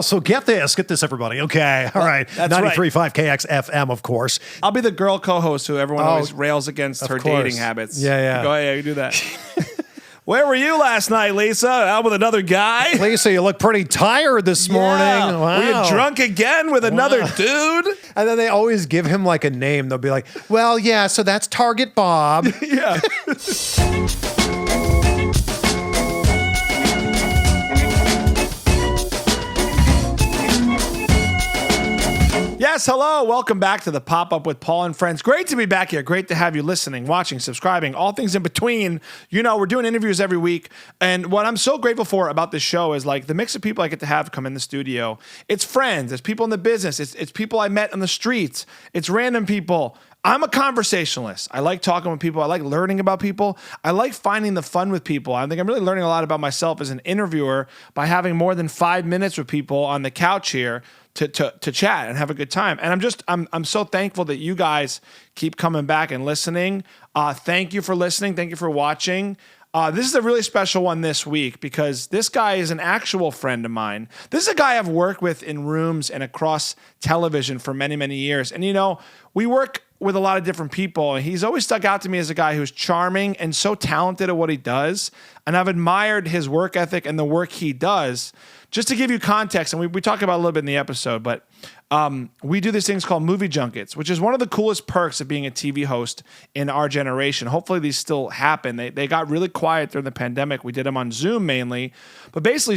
So get this, everybody. Okay, all right. That's 93.5 KXFM, of course. I'll be the girl co-host who everyone always rails against her dating habits. Yeah. Go ahead, you do that. Where were you last night, Lisa? Out with another guy? Lisa, you look pretty tired this morning. Wow. Were you drunk again with another dude? And then they always give him like a name. They'll be like, well, yeah, so that's Target Bob. Yeah. Yes, hello. Welcome back to the Pop-Up with Paul and Friends. Great to be back here. Great to have you listening, watching, subscribing, all things in between. You know, we're doing interviews every week. And what I'm so grateful for about this show is like the mix of people I get to have come in the studio. It's friends. It's people in the business. It's people I met on the streets. It's random people. I'm a conversationalist. I like talking with people. I like learning about people. I like finding the fun with people. I think I'm really learning a lot about myself as an interviewer by having more than 5 minutes with people on the couch here to chat and have a good time. And I'm so thankful that you guys keep coming back and listening. Thank you for listening. Thank you for watching. This is a really special one this week because this guy is an actual friend of mine. This is a guy I've worked with in rooms and across television for many, many years. And, you know, we work with a lot of different people. And he's always stuck out to me as a guy who's charming and so talented at what he does. And I've admired his work ethic and the work he does. Just to give you context, and we talk about it a little bit in the episode, but we do these things called movie junkets, which is one of the coolest perks of being a TV host in our generation. Hopefully these still happen. They got really quiet during the pandemic. We did them on Zoom mainly. But basically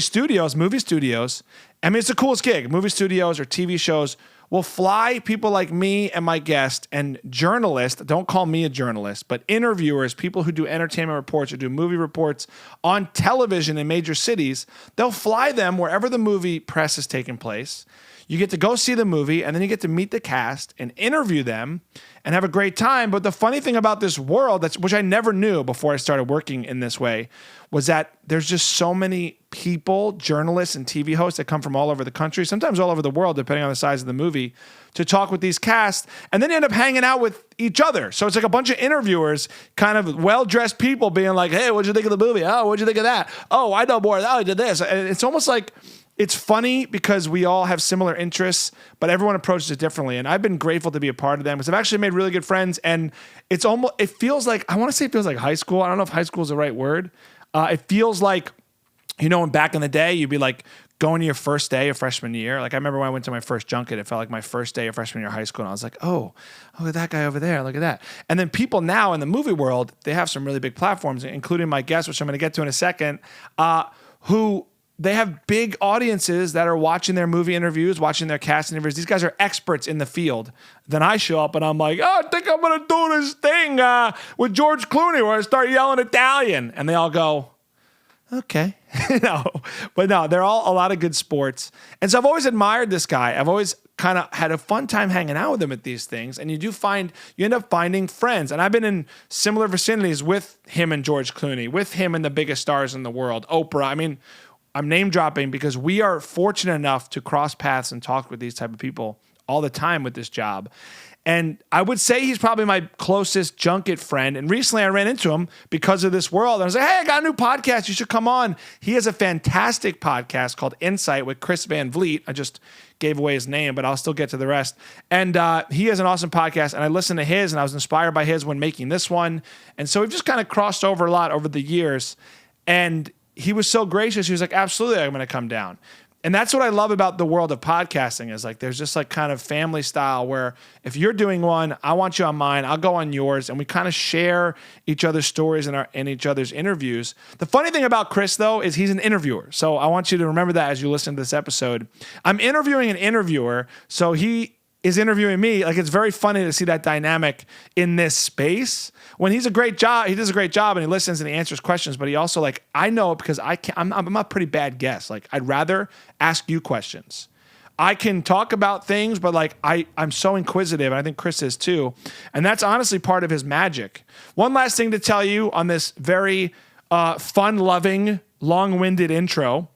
movie studios, I mean, it's the coolest gig. Movie studios or TV shows will fly people like me and my guest and journalists, don't call me a journalist, but interviewers, people who do entertainment reports or do movie reports on television in major cities. They'll fly them wherever the movie press is taking place. You get to go see the movie, and then you get to meet the cast and interview them and have a great time. But the funny thing about this world, which I never knew before I started working in this way, was that there's just so many people, journalists and TV hosts that come from all over the country, sometimes all over the world, depending on the size of the movie, to talk with these casts. And then you end up hanging out with each other. So it's like a bunch of interviewers, kind of well-dressed people being like, hey, what'd you think of the movie? Oh, what'd you think of that? Oh, I know more. Oh, I did this. And it's almost like, it's funny because we all have similar interests, but everyone approaches it differently. And I've been grateful to be a part of them because I've actually made really good friends. And it feels like high school. I don't know if high school is the right word. It feels like, you know, back in the day, you'd be like going to your first day of freshman year. Like I remember when I went to my first junket, it felt like my first day of freshman year of high school. And I was like, oh, look at that guy over there. Look at that. And then people now in the movie world, they have some really big platforms, including my guest, which I'm going to get to in a second, who they have big audiences that are watching their movie interviews, watching their cast interviews. These guys are experts in the field. Then I show up and I'm like, oh, I think I'm going to do this thing with George Clooney where I start yelling Italian. And they all go, okay. But they're all a lot of good sports. And so I've always admired this guy. I've always kind of had a fun time hanging out with him at these things. And you end up finding friends. And I've been in similar vicinities with him and George Clooney, with him and the biggest stars in the world, Oprah. I mean, I'm name dropping because we are fortunate enough to cross paths and talk with these type of people all the time with this job. And I would say he's probably my closest junket friend. And recently I ran into him because of this world. I was like, hey, I got a new podcast. You should come on. He has a fantastic podcast called Insight with Chris Van Vliet. I just gave away his name, but I'll still get to the rest. And he has an awesome podcast. And I listened to his and I was inspired by his when making this one. And so we've just kind of crossed over a lot over the years. And he was so gracious. He was like, absolutely, I'm going to come down. And that's what I love about the world of podcasting is like, there's just like kind of family style where if you're doing one, I want you on mine, I'll go on yours. And we kind of share each other's stories and each other's interviews. The funny thing about Chris though, is he's an interviewer. So I want you to remember that as you listen to this episode. I'm interviewing an interviewer. So he is interviewing me. Like, it's very funny to see that dynamic in this space when he does a great job and he listens and he answers questions, but he also, like, I know it because I'm a pretty bad guest. Like, I'd rather ask you questions. I can talk about things, but like I'm so inquisitive, and I think Chris is too. And that's honestly part of his magic. One last thing to tell you on this very fun-loving, long-winded intro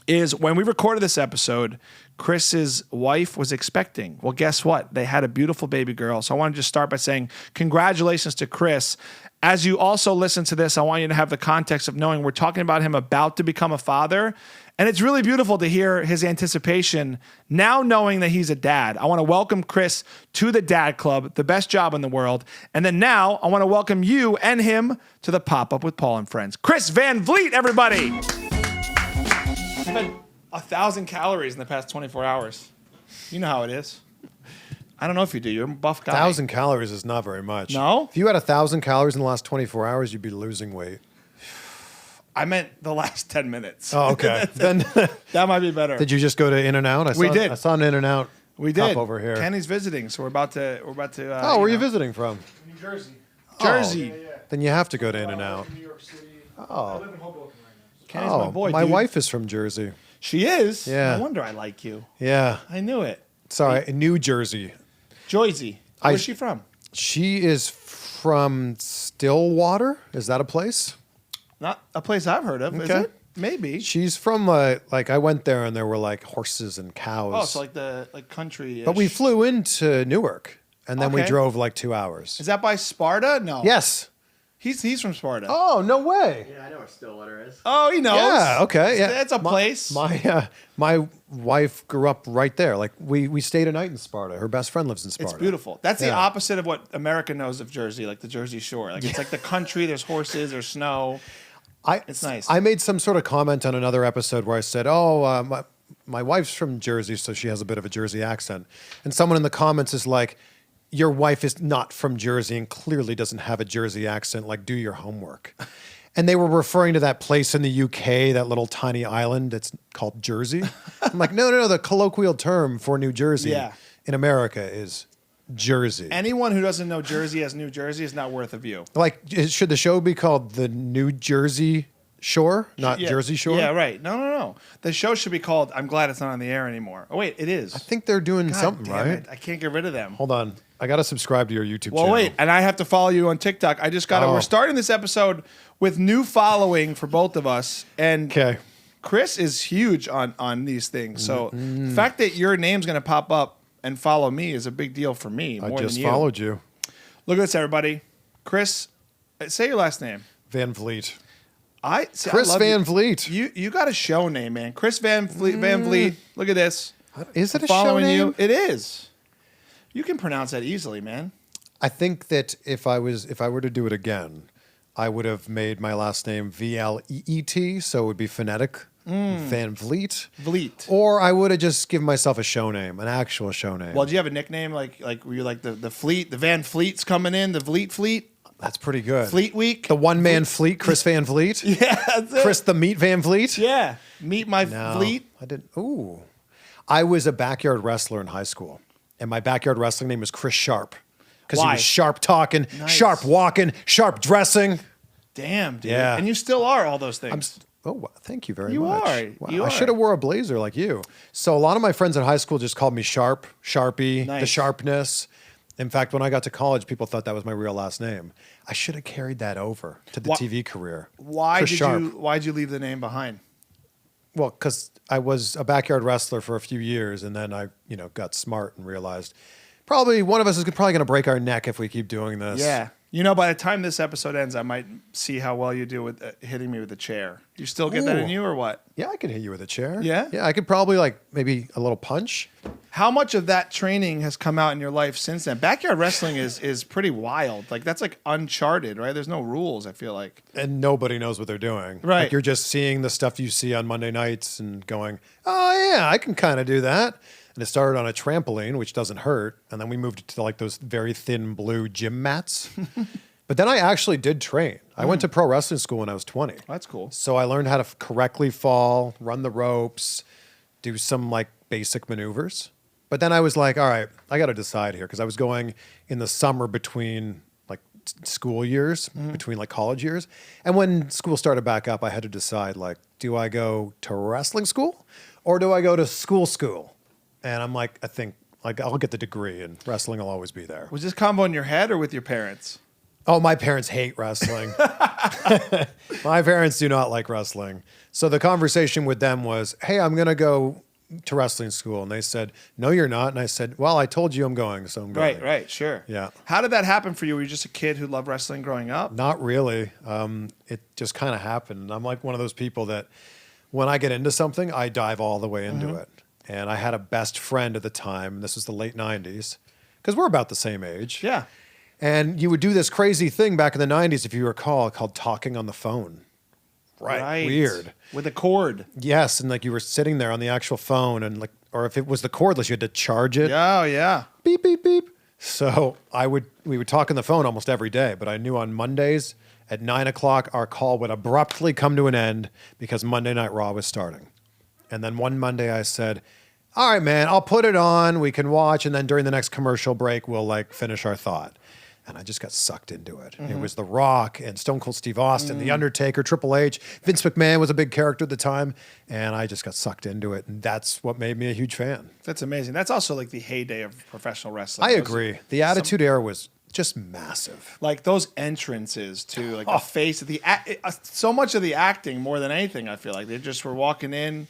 is when we recorded this episode, Chris's wife was expecting. Well, guess what? They had a beautiful baby girl. So I want to just start by saying congratulations to Chris. As you also listen to this, I want you to have the context of knowing we're talking about him about to become a father. And it's really beautiful to hear his anticipation now knowing that he's a dad. I want to welcome Chris to the Dad Club, the best job in the world. And then now I want to welcome you and him to the Pop-Up with Paul and Friends. Chris Van Vliet, everybody. I've had 1,000 calories in the past 24 hours. You know how it is. I don't know if you do. You're a buff guy. 1,000 calories is not very much. No? If you had 1,000 calories in the last 24 hours, you'd be losing weight. I meant the last 10 minutes. Oh, okay. Then That might be better. did you just go to In-N-Out? We did. I saw an In-N-Out. We cup did. over here. Kenny's visiting, so we're about to. Oh, where are you visiting from? New Jersey. Oh. Jersey. Then you have to go to In-N-Out. New York City. Oh. I live in Hoboken right now. Kenny's my boy. my dude. wife is from Jersey. She is. Yeah. No wonder I like you. Yeah. I knew it. Sorry, New Jersey. Jersey. Where's she from? She is from Stillwater. Is that a place? Not a place I've heard of. Is Okay. it? Maybe. She's from like I went there and there were like horses and cows. Oh, so like country. But we flew into Newark and then we Okay. drove like 2 hours. Is that by Sparta? No. Yes. He's from Sparta. Oh, no way. Yeah, I know where Stillwater is. Oh, he knows. Yeah, okay. Yeah. That's a place. My wife grew up right there. Like we stayed a night in Sparta. Her best friend lives in Sparta. It's beautiful. That's the Yeah. opposite of what America knows of Jersey, like the Jersey Shore. Like it's like the country. There's horses. There's snow. It's nice. I made some sort of comment on another episode where I said, "Oh, my wife's from Jersey, so she has a bit of a Jersey accent." And someone in the comments is like, "Your wife is not from Jersey and clearly doesn't have a Jersey accent. Like, do your homework." And they were referring to that place in the UK, that little tiny island that's called Jersey. I'm like, no. The colloquial term for New Jersey Yeah. in America is Jersey. Anyone who doesn't know Jersey as New Jersey is not worth a view. Like, should the show be called the New Jersey Shore, not Yeah. Jersey Shore? Yeah, right. No. The show should be called I'm Glad It's Not on the Air Anymore. Oh, wait, it is. I think they're doing God something, damn right? it. I can't get rid of them. Hold on. I got to subscribe to your YouTube Well, channel. wait, and I have to follow you on TikTok. I just got it. Oh. We're starting this episode with new following for both of us. And Okay. Chris is huge on these things. So the fact that your name's going to pop up and follow me is a big deal for me. I More just than you. followed you. Look at this, everybody. Chris, say your last name. Van Vliet. Chris Van Vliet. You got a show name, man. Chris Van Vliet. Van Vliet. Look at this. Is it a show Following name? you. It is. You can pronounce that easily, man. I think that if I were to do it again, I would have made my last name Vleet, so it would be phonetic. Van Vliet. Vliet. Or I would have just given myself a show name, an actual show name. Well, do you have a nickname like were you like the Fleet, the Van Fleet's coming in, the Fleet? That's pretty good. Fleet Week? The one-man fleet, Chris Van Vliet. Yeah, that's it. Chris the Meat Van Vliet. Yeah. Meet my No, Fleet. I didn't. Ooh. I was a backyard wrestler in high school, and my backyard wrestling name was Chris Sharp because he Why? was sharp talking, Nice. sharp walking, sharp dressing. Damn, dude. Yeah. And you still are all those things. Thank you very You much. are. Wow, You I are. should have wore a blazer like you. So a lot of my friends in high school just called me Sharp, Sharpie, the Nice. sharpness. In fact, when I got to college, people thought that was my real last name. I should have carried that over to the Wha- TV career. Why'd Chris Sharp. you leave the name behind? Well, because I was a backyard wrestler for a few years, and then I, got smart and realized probably one of us is probably going to break our neck if we keep doing this. Yeah. By the time this episode ends, I might see how well you do with hitting me with a chair. You still get that in Ooh. you or what? Yeah, I could hit you with a chair. Yeah? Yeah, I could probably maybe a little punch. How much of that training has come out in your life since then? Backyard wrestling is pretty wild. Like that's like uncharted, right? There's no rules, I feel like. And nobody knows what they're doing. Right. Like you're just seeing the stuff you see on Monday nights and going, oh, yeah, I can kind of do that. And it started on a trampoline, which doesn't hurt. And then we moved to like those very thin blue gym mats. But then I actually did train. I went to pro wrestling school when I was 20. That's cool. So I learned how to correctly fall, run the ropes, do some like basic maneuvers. But then I was like, all right, I got to decide here because I was going in the summer between like school years, between like college years. And when school started back up, I had to decide like, do I go to wrestling school or do I go to school? And I'm like, I think like I'll get the degree and wrestling will always be there. Was this combo in your head or with your parents? Oh, my parents hate wrestling. My parents do not like wrestling. So the conversation with them was, hey, I'm going to go to wrestling school. And they said, no, you're not. And I said, well, I told you I'm going, so I'm going. Right, sure. Yeah. How did that happen for you? Were you just a kid who loved wrestling growing up? Not really. It just kind of happened. I'm like one of those people that when I get into something, I dive all the way into Mm-hmm. it. And I had a best friend at the time. This was the late 90s, because we're about the same age. Yeah. And you would do this crazy thing back in the 90s, if you recall, called talking on the phone. Right. Weird. With a cord. Yes. And like you were sitting there on the actual phone, and like, or if it was the cordless, you had to charge it. Oh, yeah. Beep, beep, beep. So we would talk on the phone almost every day, but I knew on Mondays at 9 o'clock, our call would abruptly come to an end because Monday Night Raw was starting. And then one Monday I said, all right, man, I'll put it on. We can watch. And then during the next commercial break, we'll like finish our thought. And I just got sucked into it. It was The Rock and Stone Cold Steve Austin, The Undertaker, Triple H. Vince McMahon was a big character at the time. And I just got sucked into it. And that's what made me a huge fan. That's amazing. That's also like the heyday of professional wrestling. I agree. The Attitude Era was just massive. Like those entrances to like the face of so much of the acting more than anything. I feel like they just were walking in,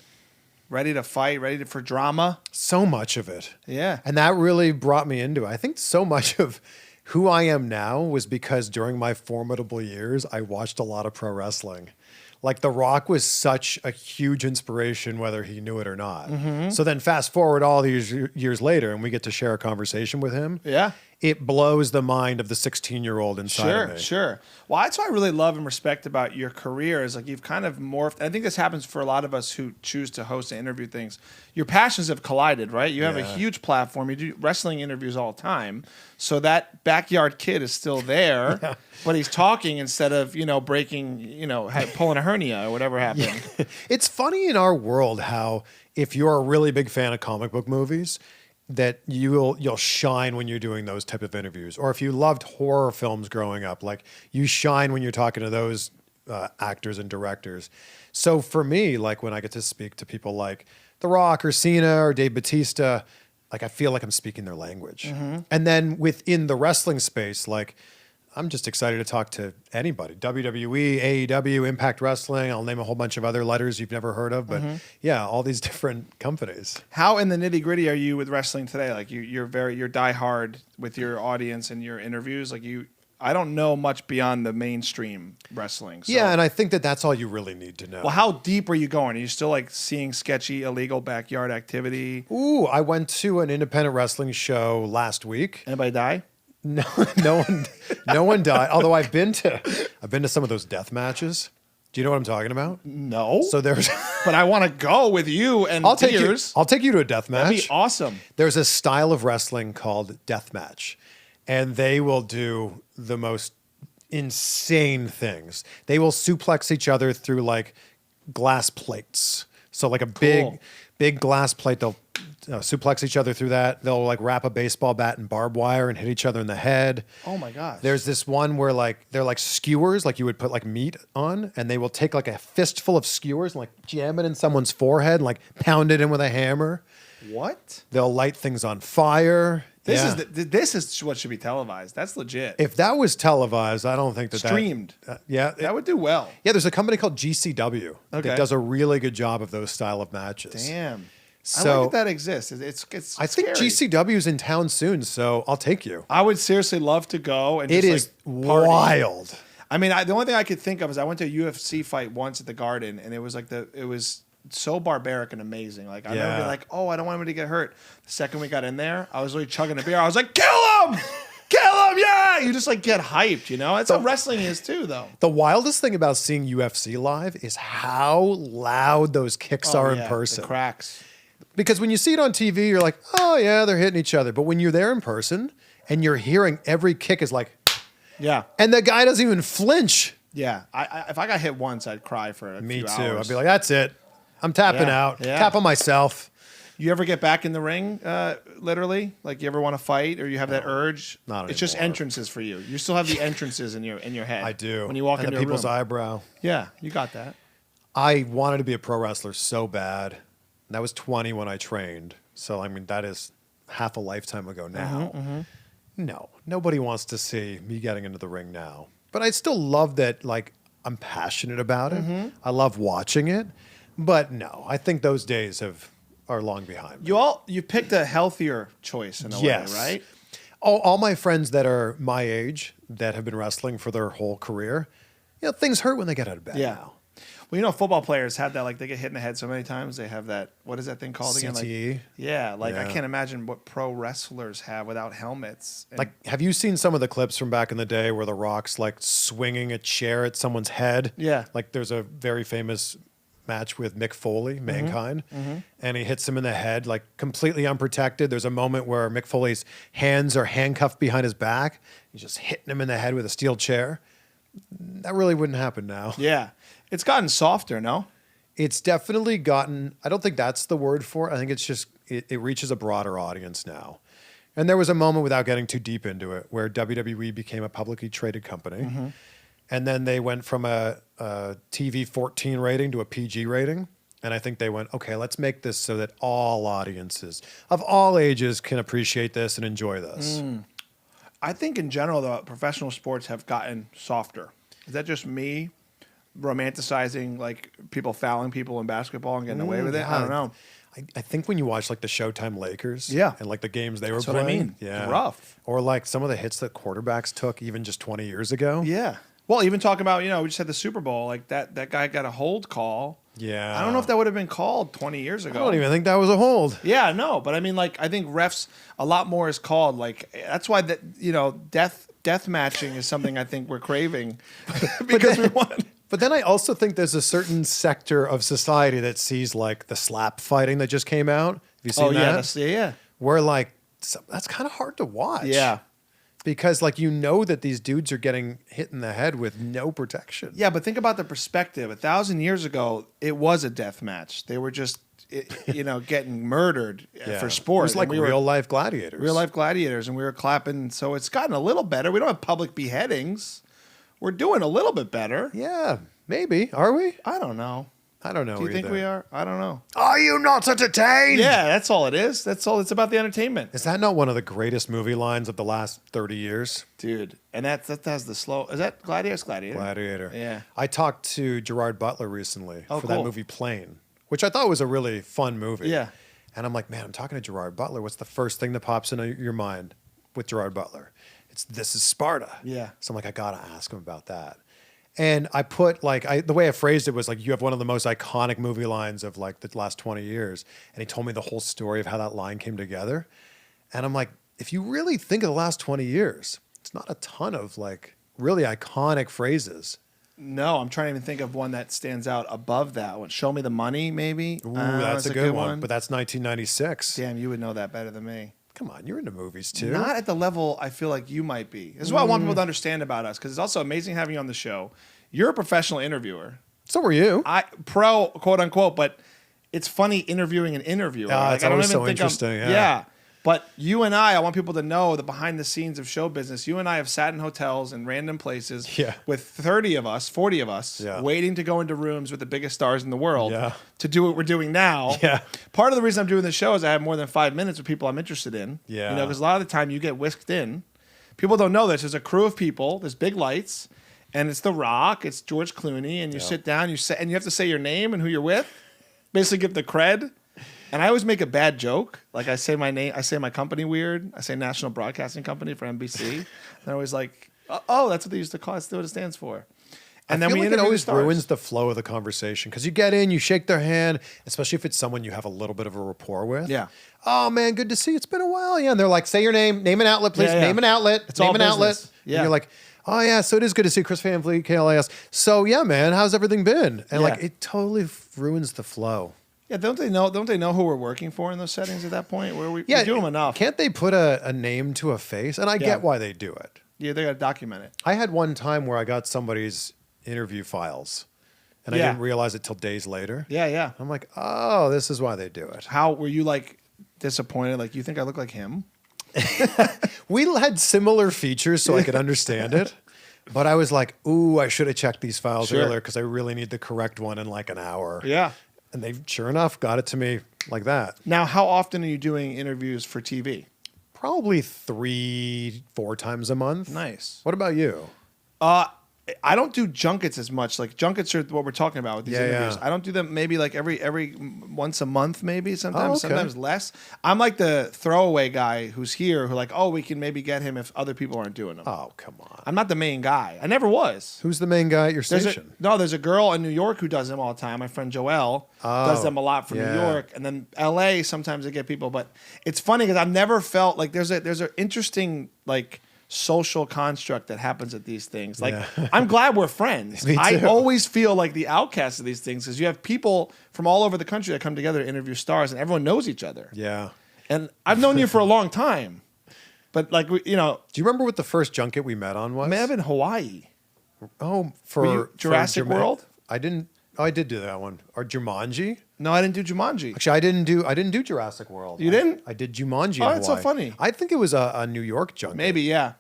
ready to fight, for drama. So much of it. Yeah. And that really brought me into it. I think so much of who I am now was because during my formidable years, I watched a lot of pro wrestling. Like The Rock was such a huge inspiration, whether he knew it or not. So then fast forward all these years later, and we get to share a conversation with him. Yeah. It blows the mind of the 16-year-old inside of me. Sure. Well, that's what I really love and respect about your career is like you've kind of morphed. I think this happens for a lot of us who choose to host and interview things. Your passions have collided, right? You have a huge platform. You do wrestling interviews all the time. So that backyard kid is still there, but he's talking instead of, breaking, pulling a hernia or whatever happened. It's funny in our world how if you're a really big fan of comic book movies, that you'll shine when you're doing those type of interviews. Or if you loved horror films growing up, like you shine when you're talking to those actors and directors. So for me, like when I get to speak to people like The Rock or Cena or Dave Bautista, like I feel like I'm speaking their language. And then within the wrestling space, like I'm just excited to talk to anybody. WWE, AEW, Impact Wrestling. I'll name a whole bunch of other letters you've never heard of, but yeah, all these different companies. How in the nitty gritty are you with wrestling today? Like you're diehard with your audience and your interviews. Like I don't know much beyond the mainstream wrestling. So. Yeah, and I think that that's all you really need to know. Well, how deep are you going? Are you still like seeing sketchy, illegal backyard activity? Ooh, I went to an independent wrestling show last week. Anybody die? No, no one died. Although I've been to some of those death matches. Do you know what I'm talking about? No. So there's, but I want to go with you and I'll take you to a death match. That'd be awesome. There's a style of wrestling called death match, and they will do the most insane things. They will suplex each other through like glass plates. So like a big glass plate, they'll suplex each other through that. They'll like wrap a baseball bat in barbed wire and hit each other in the head. Oh my gosh. There's this one where like they're like skewers, like you would put like meat on, and they will take like a fistful of skewers and like jam it in someone's forehead and like pound it in with a hammer. What? They'll light things on fire. This is what should be televised. That's legit. If that was televised, I don't think that streamed. That would do well. Yeah, there's a company called GCW that Okay. does a really good job of those style of matches. Damn. So I like that exists. It's I think scary. GCW's in town soon, so I'll take you. I would seriously love to go and It just is like party. wild. I mean, the only thing I could think of is I went to a UFC fight once at the Garden, and it was so barbaric and amazing. Like I remember being like, oh, I don't want him to get hurt. The second we got in there, I was really chugging a beer. I was like, kill him! Kill him! Yeah! You just like get hyped, you know? That's how wrestling is too, though. The wildest thing about seeing UFC live is how loud those kicks are in person. The cracks. Because when you see it on TV, you're like, oh yeah, they're hitting each other. But when you're there in person and you're hearing every kick is like, yeah. And the guy doesn't even flinch. Yeah. If I got hit once, I'd cry for a Me few too. hours. I'd be like, that's it. I'm tapping out. Yeah. Tap on myself. You ever get back in the ring, literally? Like you ever want to fight, or you have that urge? Not It's just anymore. entrances for you. You still have the entrances in your head. I do. When you walk and into the people's a room. eyebrow. Yeah, you got that. I wanted to be a pro wrestler so bad. That was 20 when I trained. So, I mean, that is half a lifetime ago now. No, nobody wants to see me getting into the ring now. But I still love that, like, I'm passionate about it. I love watching it. But no, I think those days are long behind me. You picked a healthier choice in a way, right? All my friends that are my age that have been wrestling for their whole career, things hurt when they get out of bed now. Well, you know, football players have that, like they get hit in the head so many times. They have that, what is that thing called again? CTE? Like, yeah, like I can't imagine what pro wrestlers have without helmets. And Like, have you seen some of the clips from back in the day where The Rock's like swinging a chair at someone's head? Yeah. Like, there's a very famous match with Mick Foley, Mankind, and he hits him in the head, like completely unprotected. There's a moment where Mick Foley's hands are handcuffed behind his back. He's just hitting him in the head with a steel chair. That really wouldn't happen now. yeah, it's gotten softer, no? It's definitely gotten, I don't think that's the word for it. I think it's just, it reaches a broader audience now. And there was a moment, without getting too deep into it, where WWE became a publicly traded company. And then they went from a TV 14 rating to a PG rating. And I think they went, okay, let's make this so that all audiences of all ages can appreciate this and enjoy this. I think in general, though, professional sports have gotten softer. Is that just me romanticizing like people fouling people in basketball and getting away with it? I don't know. I think when you watch like the Showtime Lakers, Yeah. and like the games they were That's what I playing, mean. yeah, It's rough. or like some of the hits that quarterbacks took even just 20 years ago, Yeah. Well, even talking about, you know, we just had the Super Bowl, like that guy got a hold call. yeah. I don't know if that would have been called 20 years ago. I don't even think that was a hold. Yeah, no, but I mean, like, I think refs, a lot more is called. Like, that's why that, you know, death matching is something I think we're craving because we want. But then I also think there's a certain sector of society that sees like the slap fighting that just came out. Have you seen that? Yeah. Where like that's kind of hard to watch. Yeah. Because like you know that these dudes are getting hit in the head with no protection. Yeah, but think about the perspective. 1,000 years ago, it was a death match. They were just, you know, getting murdered for sport. It was like And real life gladiators. real life gladiators, and we were clapping. So it's gotten a little better. We don't have public beheadings. We're doing a little bit better. Yeah, maybe. Are we? I don't know. I don't know. Do you think we are? I don't know. Are you not entertained? Yeah, that's all it is. That's all. It's about the entertainment, Is that not one of the greatest movie lines of the last 30 years? dude. And that has the slow. Is that Gladiator? Gladiator. Gladiator. Yeah. I talked to Gerard Butler recently Oh, for cool. that movie Plane, which I thought was a really fun movie. Yeah. And I'm like, man, I'm talking to Gerard Butler. What's the first thing that pops into your mind with Gerard Butler? It's This Is Sparta. Yeah. So I'm like, I gotta ask him about that. And I put the way I phrased it was like, you have one of the most iconic movie lines of like the last 20 years. And he told me the whole story of how that line came together. And I'm like, if you really think of the last 20 years, it's not a ton of like really iconic phrases. No, I'm trying to even think of one that stands out above that one. Show Me the Money, maybe. Ooh, that's a good one. But that's 1996. Damn, you would know that better than me. Come on, you're into movies too. Not at the level I feel like you might be. This is what I want people to understand about us, because it's also amazing having you on the show. You're a professional interviewer. So were you. Pro, quote unquote, but it's funny interviewing an interviewer. It's always so interesting. Yeah. But you and I want people to know the behind the scenes of show business. You and I have sat in hotels in random places with 30 of us, 40 of us, waiting to go into rooms with the biggest stars in the world to do what we're doing now. Yeah. Part of the reason I'm doing this show is I have more than 5 minutes with people I'm interested in. Yeah. You know, because a lot of the time you get whisked in. People don't know this. There's a crew of people. There's big lights. And it's The Rock. It's George Clooney. And you sit down. And you have to say your name and who you're with. Basically give the cred. And I always make a bad joke. Like I say my name, I say my company weird. I say National Broadcasting Company for NBC. And they're always like, oh, that's what they used to call it. That's what it stands for. And I then feel we like it always the stars. ruins the flow of the conversation because you get in, you shake their hand, especially if it's someone you have a little bit of a rapport with. Yeah. Oh man, good to see you. It's been a while. Yeah. And they're like, say your name, name an outlet, please. Yeah, yeah. Name an outlet. It's name all an outlet. business. Yeah. And you're like, oh yeah, so it is good to see Chris Van Vliet, KLAS. So yeah, man, how's everything been? And like it totally ruins the flow. Yeah, don't they know who we're working for in those settings at that point? Where we do them enough. Can't they put a name to a face? And I get why they do it. Yeah, they got to document it. I had one time where I got somebody's interview files and I didn't realize it till days later. Yeah, yeah. I'm like, oh, this is why they do it. How were you like disappointed? Like, you think I look like him? We had similar features so I could understand it. But I was like, ooh, I should have checked these files earlier because I really need the correct one in like an hour. Yeah. And they, sure enough, got it to me like that. Now, how often are you doing interviews for TV? Probably 3-4 times a month. Nice. What about you? I don't do junkets as much. Like junkets are what we're talking about with these interviews. Yeah. I don't do them maybe like every once a month, maybe sometimes, okay. sometimes less. I'm like the throwaway guy who's here who like, oh, we can maybe get him if other people aren't doing them. Oh, come on. I'm not the main guy. I never was. Who's the main guy at your There's station? there's a girl in New York who does them all the time. My friend Joelle does them a lot for New yeah. York, and then LA sometimes they get people. But it's funny because I've never felt like there's an interesting like social construct that happens at these things. Like Yeah. I'm glad we're friends. Me I too. always feel like the outcast of these things because you have people from all over the country that come together to interview stars, and everyone knows each other. Yeah. And I've known you for a long time, but like Do you remember what the first junket we met on was? I may have been Hawaii. Oh, Were you Jurassic World? I didn't. Oh, I did do that one. Or Jumanji. No, I didn't do Jumanji. Actually, I didn't do Jurassic World. You didn't? I did Jumanji. Oh, in that's so Hawaii. funny. I think it was a New York junket. Maybe, yeah.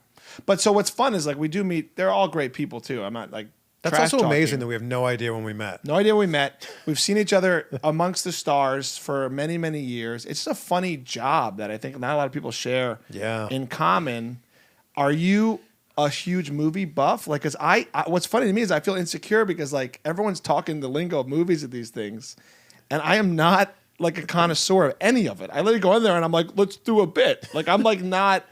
But so what's fun is like we do meet. They're all great people too. I'm not like That's trash also amazing talking. that we have no idea when we met. No idea we met. We've seen each other amongst the stars for many, many years. It's just a funny job that I think not a lot of people share Yeah. in common. Are you a huge movie buff? Like, cause I what's funny to me is I feel insecure because like everyone's talking the lingo of movies at these things, and I am not like a connoisseur of any of it. I literally go in there and I'm like, let's do a bit. Like I'm like not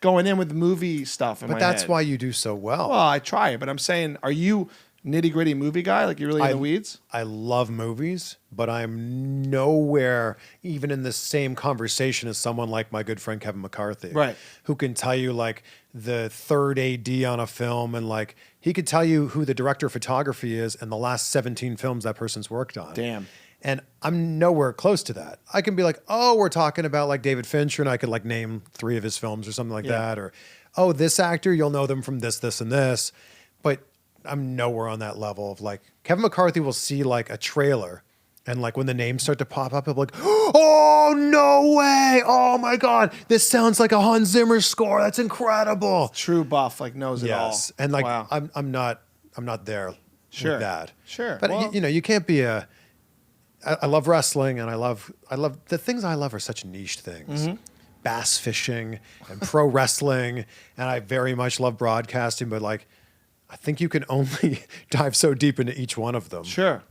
going in with movie stuff in my But that's head. why you do so well. Well, I try it, but I'm saying, are you nitty gritty movie guy? Like you really in the weeds? I love movies, but I'm nowhere even in the same conversation as someone like my good friend Kevin McCarthy, Right. Who can tell you like the third AD on a film, and like he could tell you who the director of photography is and the last 17 films that person's worked on. Damn. And I'm nowhere close to that. I can be like, oh, we're talking about like David Fincher, and I could like name 3 of his films or something like Yeah. that. Or, oh, this actor, you'll know them from this, this, and this. But I'm nowhere on that level of like Kevin McCarthy will see like a trailer, and like when the names start to pop up, he'll be like, oh, no way. Oh my God. This sounds like a Hans Zimmer score. That's incredible. True buff, like knows it all. Yes. And like Wow. I'm not there Sure. with that. Sure. But Well- you know, you can't be I love wrestling, and I love the things I love are such niche things. Mm-hmm. Bass fishing and pro wrestling, and I very much love broadcasting, but like I think you can only dive so deep into each one of them. Sure.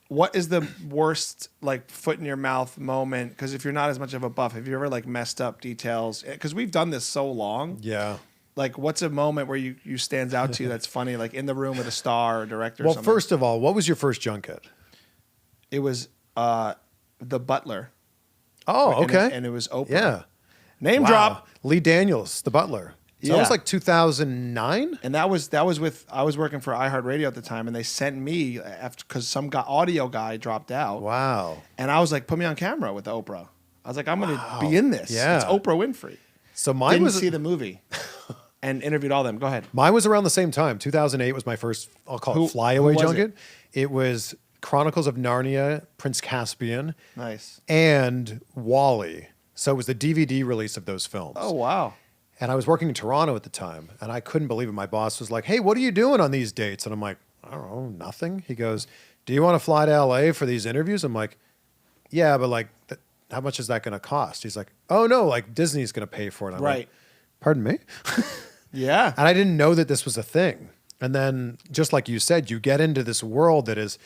What is the worst like foot in your mouth moment? Because if you're not as much of a buff, have you ever like messed up details? Because we've done this so long. Yeah. Like, what's a moment where you stands out to you that's funny? Like in the room with a star or director. or Well, something? first of all, what was your first junket? it was The Butler. Oh, And okay. and it was Oprah. Yeah. Name Wow. drop. Lee Daniels, The Butler. So that Yeah. was like 2009? And that was with I was working for iHeartRadio at the time, and they sent me after because some audio guy dropped out. Wow. And I was like, put me on camera with Oprah. I was like, I'm going to be in this. Yeah. It's Oprah Winfrey. So mine Didn't was see the movie and interviewed all them. Go ahead. Mine was around the same time. 2008 was my first, I'll call Who- it flyaway who was junket. It was Chronicles of Narnia, Prince Caspian, Nice. and Wall-E. So it was the DVD release of those films. Oh, wow. And I was working in Toronto at the time, and I couldn't believe it. My boss was like, hey, what are you doing on these dates? And I'm like, I don't know, nothing. He goes, do you want to fly to LA for these interviews? I'm like, yeah, but like, how much is that going to cost? He's like, oh, no, like Disney's going to pay for it. I'm Right. like, pardon me? Yeah. And I didn't know that this was a thing. And then, just like you said, you get into this world that is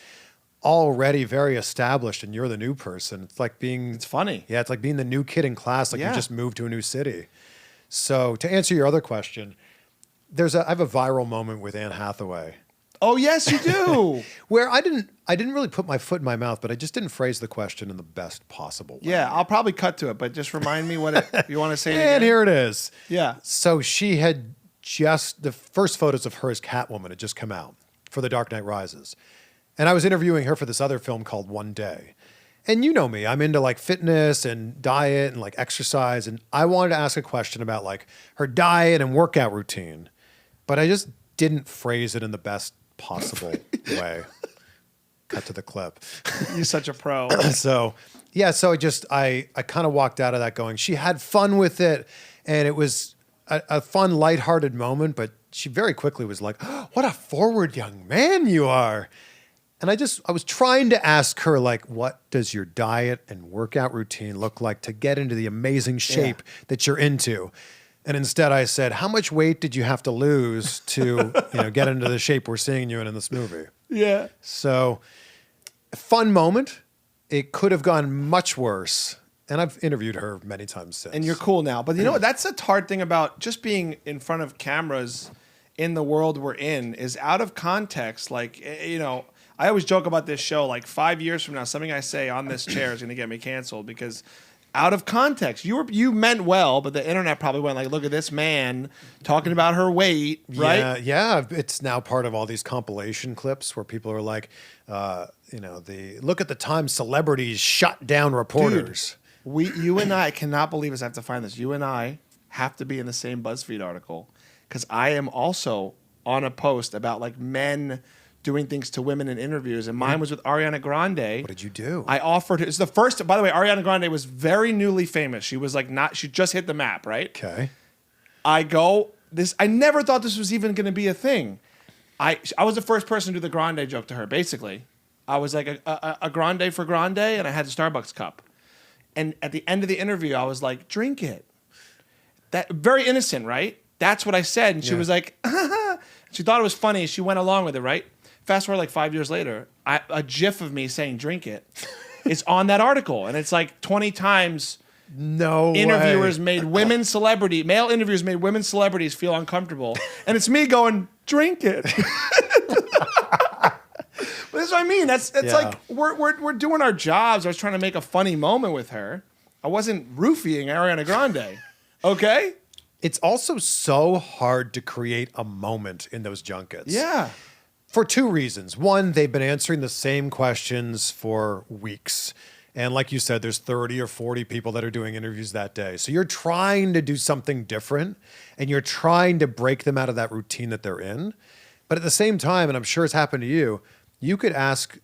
already very established, and you're the new person. It's like being, It's funny. yeah, it's like being the new kid in class, like Yeah. you just moved to a new city. So to answer your other question, I have a viral moment with Anne Hathaway Oh, yes, you do. where I didn't really put my foot in my mouth, but I just didn't phrase the question in the best possible way. Yeah, I'll probably cut to it, but just remind me what you want to say. And again? here it is. Yeah. So she had the first photos of her as Catwoman had just come out for The Dark Knight Rises. And I was interviewing her for this other film called One Day. And you know me, I'm into like fitness and diet and like exercise. And I wanted to ask a question about like her diet and workout routine, but I just didn't phrase it in the best possible way. Cut to the clip. You're such a pro. So yeah, so I kind of walked out of that going, she had fun with it, and it was a fun, lighthearted moment, but she very quickly was like, oh, what a forward young man you are. And I was trying to ask her, like, what does your diet and workout routine look like to get into the amazing shape that you're into? And instead I said, how much weight did you have to lose to, get into the shape we're seeing you in this movie? Yeah. So fun moment. It could have gone much worse. And I've interviewed her many times since. And you're cool now. But you know what? That's a hard thing about just being in front of cameras in the world we're in is out of context. Like, I always joke about this show, like 5 years from now, something I say on this chair is going to get me canceled because out of context. You meant well, but the internet probably went like, look at this man talking about her weight, right? Yeah. It's now part of all these compilation clips where people are like, look at the time celebrities shut down reporters. Dude, you and I cannot believe this. I have to find this. You and I have to be in the same BuzzFeed article because I am also on a post about like men doing things to women in interviews, and mine was with Ariana Grande. What did you do? I offered her. It's the first. By the way, Ariana Grande was very newly famous. She was like she just hit the map, right? Okay. I never thought this was even going to be a thing. I was the first person to do the Grande joke to her. Basically, I was like a Grande for Grande, and I had the Starbucks cup. And at the end of the interview, I was like, "Drink it." That very innocent, right? That's what I said, and she was like, she thought it was funny. She went along with it, right? Fast forward like 5 years later, a GIF of me saying "drink it" is on that article, and it's like 20 times. No interviewers way. made male interviewers made women celebrities feel uncomfortable, and it's me going "drink it." But that's what I mean. It's like we're doing our jobs. I was trying to make a funny moment with her. I wasn't roofying Ariana Grande. Okay. It's also so hard to create a moment in those junkets. Yeah. For two reasons. One, they've been answering the same questions for weeks. And like you said, there's 30 or 40 people that are doing interviews that day. So you're trying to do something different and you're trying to break them out of that routine that they're in. But at the same time, and I'm sure it's happened to you, you could ask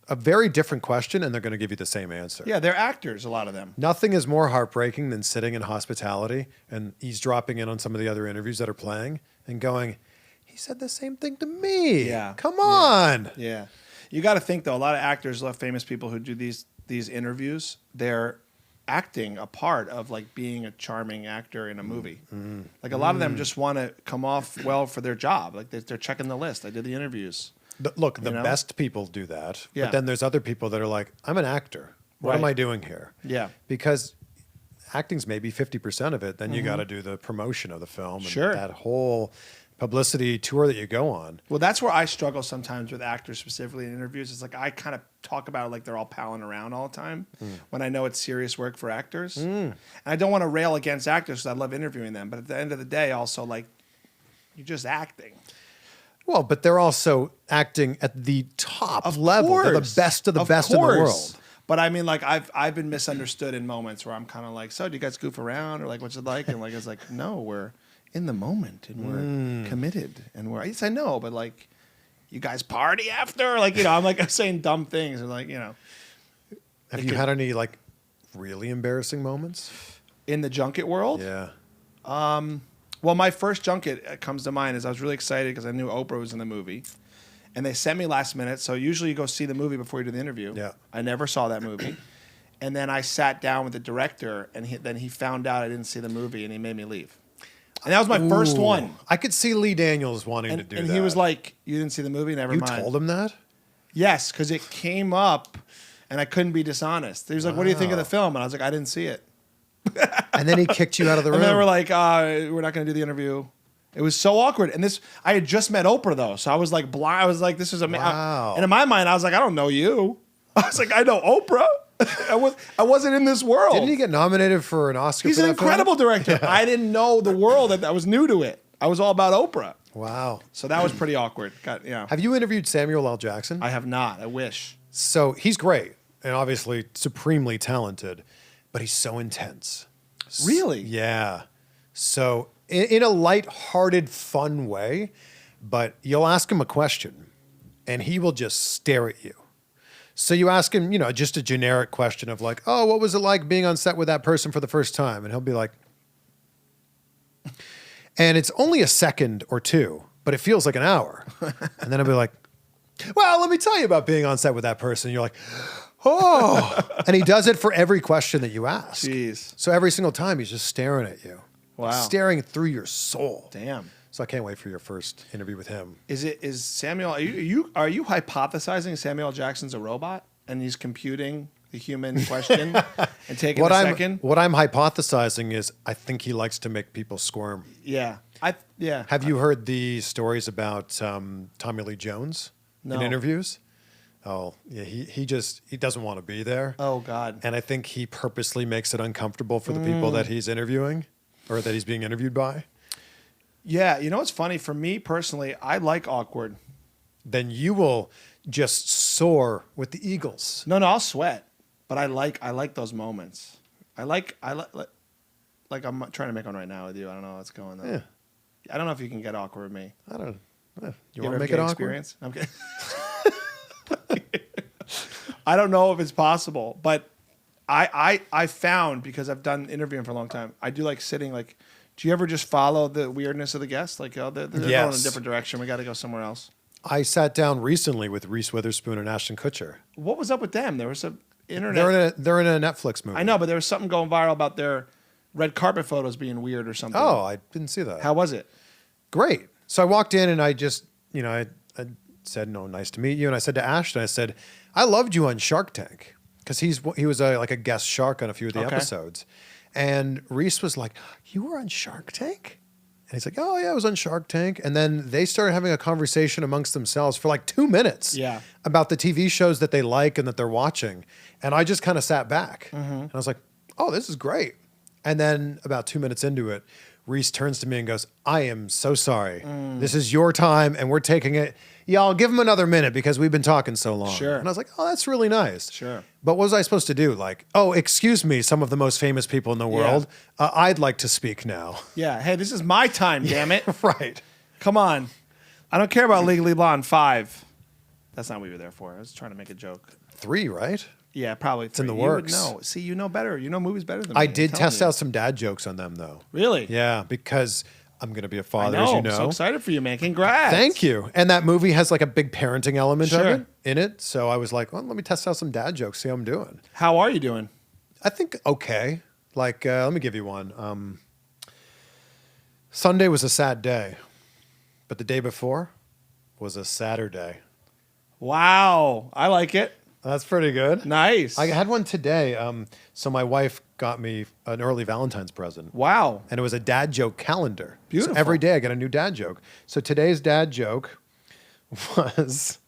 a very different question and they're going to give you the same answer. Yeah, they're actors, a lot of them. Nothing is more heartbreaking than sitting in hospitality and eavesdropping in on some of the other interviews that are playing and going, he said the same thing to me. Yeah. Come on. Yeah. You got to think, though, a lot of actors, a lot of famous people who do these interviews, they're acting a part of like being a charming actor in a movie. Like a lot of them just want to come off well for their job. Like they're checking the list. I did the interviews. Look, the best people do that. Yeah. But then there's other people that are like, I'm an actor. What am I doing here? Yeah. Because acting's maybe 50% of it. Then you got to do the promotion of the film. And Sure. that whole publicity tour that you go on. Well, that's where I struggle sometimes with actors, specifically in interviews. It's like I kind of talk about it like they're all palling around all the time when I know it's serious work for actors. And I don't want to rail against actors because I love interviewing them. But at the end of the day, also, like, you're just acting. Well, but they're also acting at the top level. Course. They're the best of the best in the world. But I mean, like, I've been misunderstood in moments where I'm kind of like, so do you guys goof around or like what's it like? And like it's like, no, we're in the moment and we're committed and we're yes, I know, but like you guys party after? Like, I'm like saying dumb things and like, Have you had any like really embarrassing moments? In the junket world? Yeah. Well, my first junket comes to mind is I was really excited because I knew Oprah was in the movie. And they sent me last minute. So usually you go see the movie before you do the interview. Yeah. I never saw that movie. And then I sat down with the director and then he found out I didn't see the movie and he made me leave. And that was my first one. I could see Lee Daniels wanting to do that. And he was like, you didn't see the movie? Never mind. You told him that? Yes, because it came up and I couldn't be dishonest. He was like, what do you think of the film? And I was like, I didn't see it. And then he kicked you out of the room. And then we're like, we're not going to do the interview. It was so awkward. And I had just met Oprah, though. So I was like blind. I was like, this is amazing. Wow. And in my mind, I was like, I don't know you. I was like, I know Oprah. I wasn't in this world. Didn't he get nominated for an Oscar? He's for an that film? incredible director. Yeah. I didn't know the world. I was new to it. I was all about Oprah. Wow. So that was pretty awkward. Have you interviewed Samuel L. Jackson? I have not. I wish. So he's great and obviously supremely talented, but he's so intense. Really? Yeah. So in a lighthearted, fun way, but you'll ask him a question and he will just stare at you. So you ask him, just a generic question of like, oh, what was it like being on set with that person for the first time? And he'll be like, and it's only a second or two, but it feels like an hour. And then I'll be like, well, let me tell you about being on set with that person. And you're like, oh. And he does it for every question that you ask. Jeez. So every single time he's just staring at you. Wow. staring through your soul. Damn. So I can't wait for your first interview with him. Is Samuel? Are you hypothesizing Samuel L. Jackson's a robot and he's computing the human question and taking a second? What I'm hypothesizing is I think he likes to make people squirm. Yeah. Have you heard the stories about Tommy Lee Jones No. in interviews? Oh, yeah, he doesn't want to be there. Oh God. And I think he purposely makes it uncomfortable for the people that he's interviewing or that he's being interviewed by. Yeah. You know what's funny? For me personally, I like awkward. Then you will just soar with the eagles. No, I'll sweat, but I like those moments. I like like I'm trying to make one right now with you. I don't know what's going on. Yeah. I don't know if you can get awkward with me. I don't. You You want ever to make get it awkward? experience? I'm kidding. I don't know if it's possible, but I found, because I've done interviewing for a long time, I do like sitting like. Do you ever just follow the weirdness of the guest? Like, oh, they're going in a different direction. We got to go somewhere else. I sat down recently with Reese Witherspoon and Ashton Kutcher. What was up with them? There was some internet. They're in a Netflix movie. I know, but there was something going viral about their red carpet photos being weird or something. Oh, I didn't see that. How was it? Great. So I walked in and I just, I said, no, nice to meet you. And I said to Ashton, I said, I loved you on Shark Tank because he was like a guest shark on a few of the Okay. episodes. And Reese was like, you were on Shark Tank? And he's like, oh, yeah, I was on Shark Tank. And then they started having a conversation amongst themselves for like 2 minutes about the TV shows that they like and that they're watching. And I just kind of sat back. And I was like, oh, this is great. And then about 2 minutes into it, Reese turns to me and goes, I am so sorry. This is your time and we're taking it. Yeah, I'll give him another minute because we've been talking so long. Sure. And I was like, oh, that's really nice. Sure. But what was I supposed to do? Like, oh, excuse me, some of the most famous people in the world. I'd like to speak now. Yeah. Hey, this is my time, damn it. Right. Come on. I don't care about Legally Blonde 5. That's not what you were there for. I was trying to make a joke. 3, right? Yeah, probably 3. It's in the You works. would know. See, you know better. You know movies better than me. I I'm did telling test you. out some dad jokes on them, though. Really? Yeah, because I'm going to be a I father, know. as you I'm know. so excited for you, man. Congrats. Thank you. And that movie has like a big parenting element of Sure. it in it. So I was like, well, let me test out some dad jokes, see how I'm doing. How are you doing? I think okay. Like, let me give you one. Sunday was a sad day, but the day before was a Saturday. Wow. I like it. That's pretty good. Nice. I had one today. So my wife got me an early Valentine's present. Wow. And it was a dad joke calendar. Beautiful. So every day I get a new dad joke. So today's dad joke was,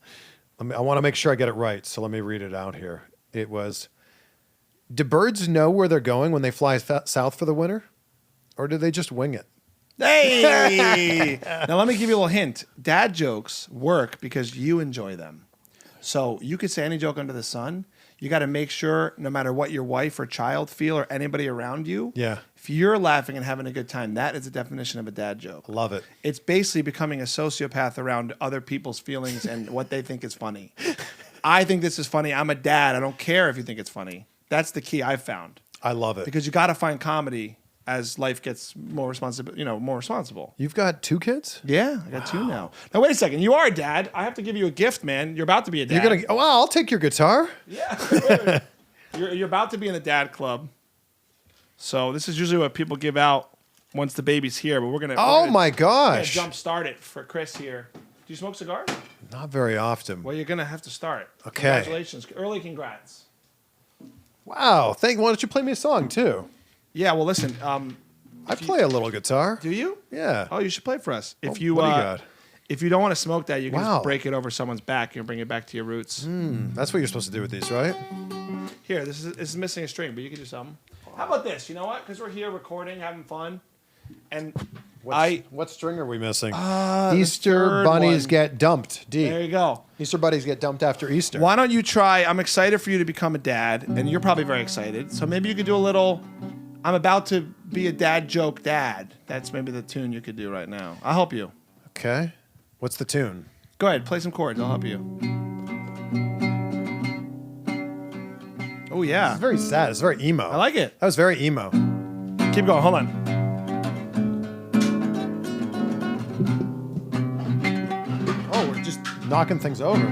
I want to make sure I get it right. So let me read it out here. It was, do birds know where they're going when they fly south for the winter? Or do they just wing it? Hey! Now let me give you a little hint. Dad jokes work because you enjoy them. So you could say any joke under the sun. You got to make sure, no matter what your wife or child feel or anybody around you, if you're laughing and having a good time, that is the definition of a dad joke. Love it. It's basically becoming a sociopath around other people's feelings and what they think is funny. I think this is funny. I'm a dad. I don't care if you think it's funny. That's the key I've found. I love it. Because you got to find comedy as life gets more responsible. You've got 2 kids? Yeah, I got 2 now. Now wait a second. You are a dad. I have to give you a gift, man. You're about to be a dad. You're gonna. Oh, wow, I'll take your guitar. Yeah. You're about to be in the dad club. So this is usually what people give out once the baby's here. But we're gonna. My gosh. Jump start it for Chris here. Do you smoke cigars? Not very often. Well, you're gonna have to start. Okay. Congratulations. Early congrats. Wow. Why don't you play me a song too? Yeah. Well, listen. I play a little guitar. Do you? Yeah. Oh, you should play for us. If What you do you got? If you don't want to smoke that, you can Wow. just break it over someone's back and bring it back to your roots. That's what you're supposed to do with these, right? Here, this is missing a string, but you can do something. How about this? You know what? Because we're here recording, having fun, and What string are we missing? the Easter third bunnies one. get dumped. D. There you go. Easter bunnies get dumped after Easter. Why don't you try? I'm excited for you to become a dad, and you're probably very excited. So maybe you could do a little. I'm about to be a dad joke, dad. That's maybe the tune you could do right now. I'll help you. Okay. What's the tune? Go ahead, play some chords. I'll help you. Oh yeah, It's very sad. It's very emo. I like it. That was very emo. Keep going. Hold on. Oh, we're just knocking things over.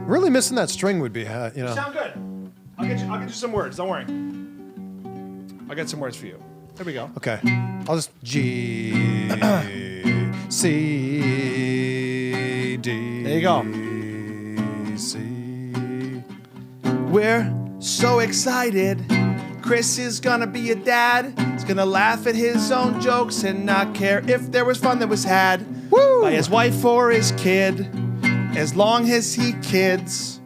Really missing that string would be, Sound good. I'll get you some words. Don't worry. I'll get some words for you. There we go. Okay. I'll just G, C, D. There you go. C. We're so excited. Chris is gonna be a dad. He's gonna laugh at his own jokes and not care if there was fun that was had by his wife or his kid. As long as he kids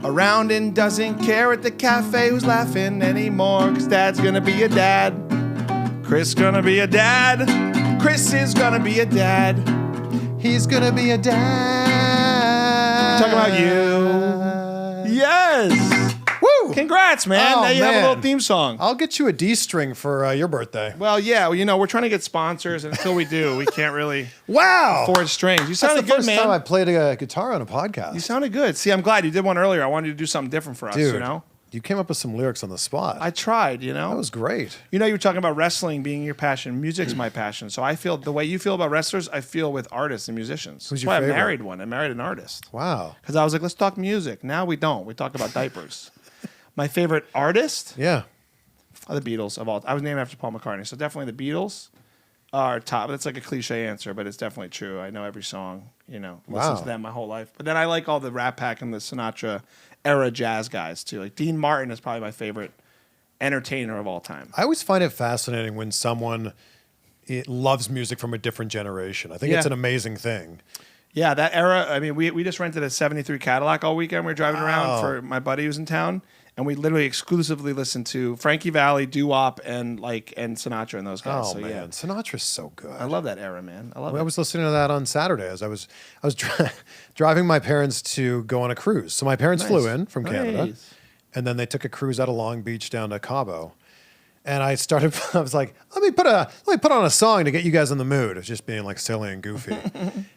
around and doesn't care at the cafe who's laughing anymore. Cause dad's gonna be a dad. Chris gonna be a dad. Chris is gonna be a dad. He's gonna be a dad. Talking about you. Yes. Woo! Congrats, man. Oh, now you have a man. little theme song. I'll get you a D string for your birthday. Well, yeah, we're trying to get sponsors, and until we do, we can't really Wow! afford strings. You That's sounded the good, first man. time I played a guitar on a podcast. You sounded good. See, I'm glad you did one earlier. I wanted you to do something different for us, Dude, you came up with some lyrics on the spot. I tried, That was great. You were talking about wrestling being your passion. Music's my passion. So I feel the way you feel about wrestlers, I feel with artists and musicians. Who's That's your why favorite? I married one. I married an artist. Wow. Because I was like, let's talk music. Now we don't. We talk about diapers. My favorite artist Yeah. are the Beatles of all. I was named after Paul McCartney, so definitely the Beatles are top. It's like a cliche answer, but it's definitely true. I know every song. Listen Wow. to them my whole life. But then I like all the Rat Pack and the Sinatra era jazz guys too. Like Dean Martin is probably my favorite entertainer of all time. I always find it fascinating when someone loves music from a different generation. I think it's Yeah. an amazing thing. Yeah, that era. I mean, we just rented a '73 Cadillac all weekend. We were driving around Wow. for my buddy who's in town, and we literally exclusively listened to Frankie Valli, doo-wop, and Sinatra and those guys. Oh so man, yeah, Sinatra's so good. I love that era, man. I love I it. was listening to that on Saturday as I was driving my parents to go on a cruise. So my parents flew in from Canada, Nice. and then they took a cruise out of Long Beach down to Cabo. And I was like, let me put on a song to get you guys in the mood. It's just being like silly and goofy.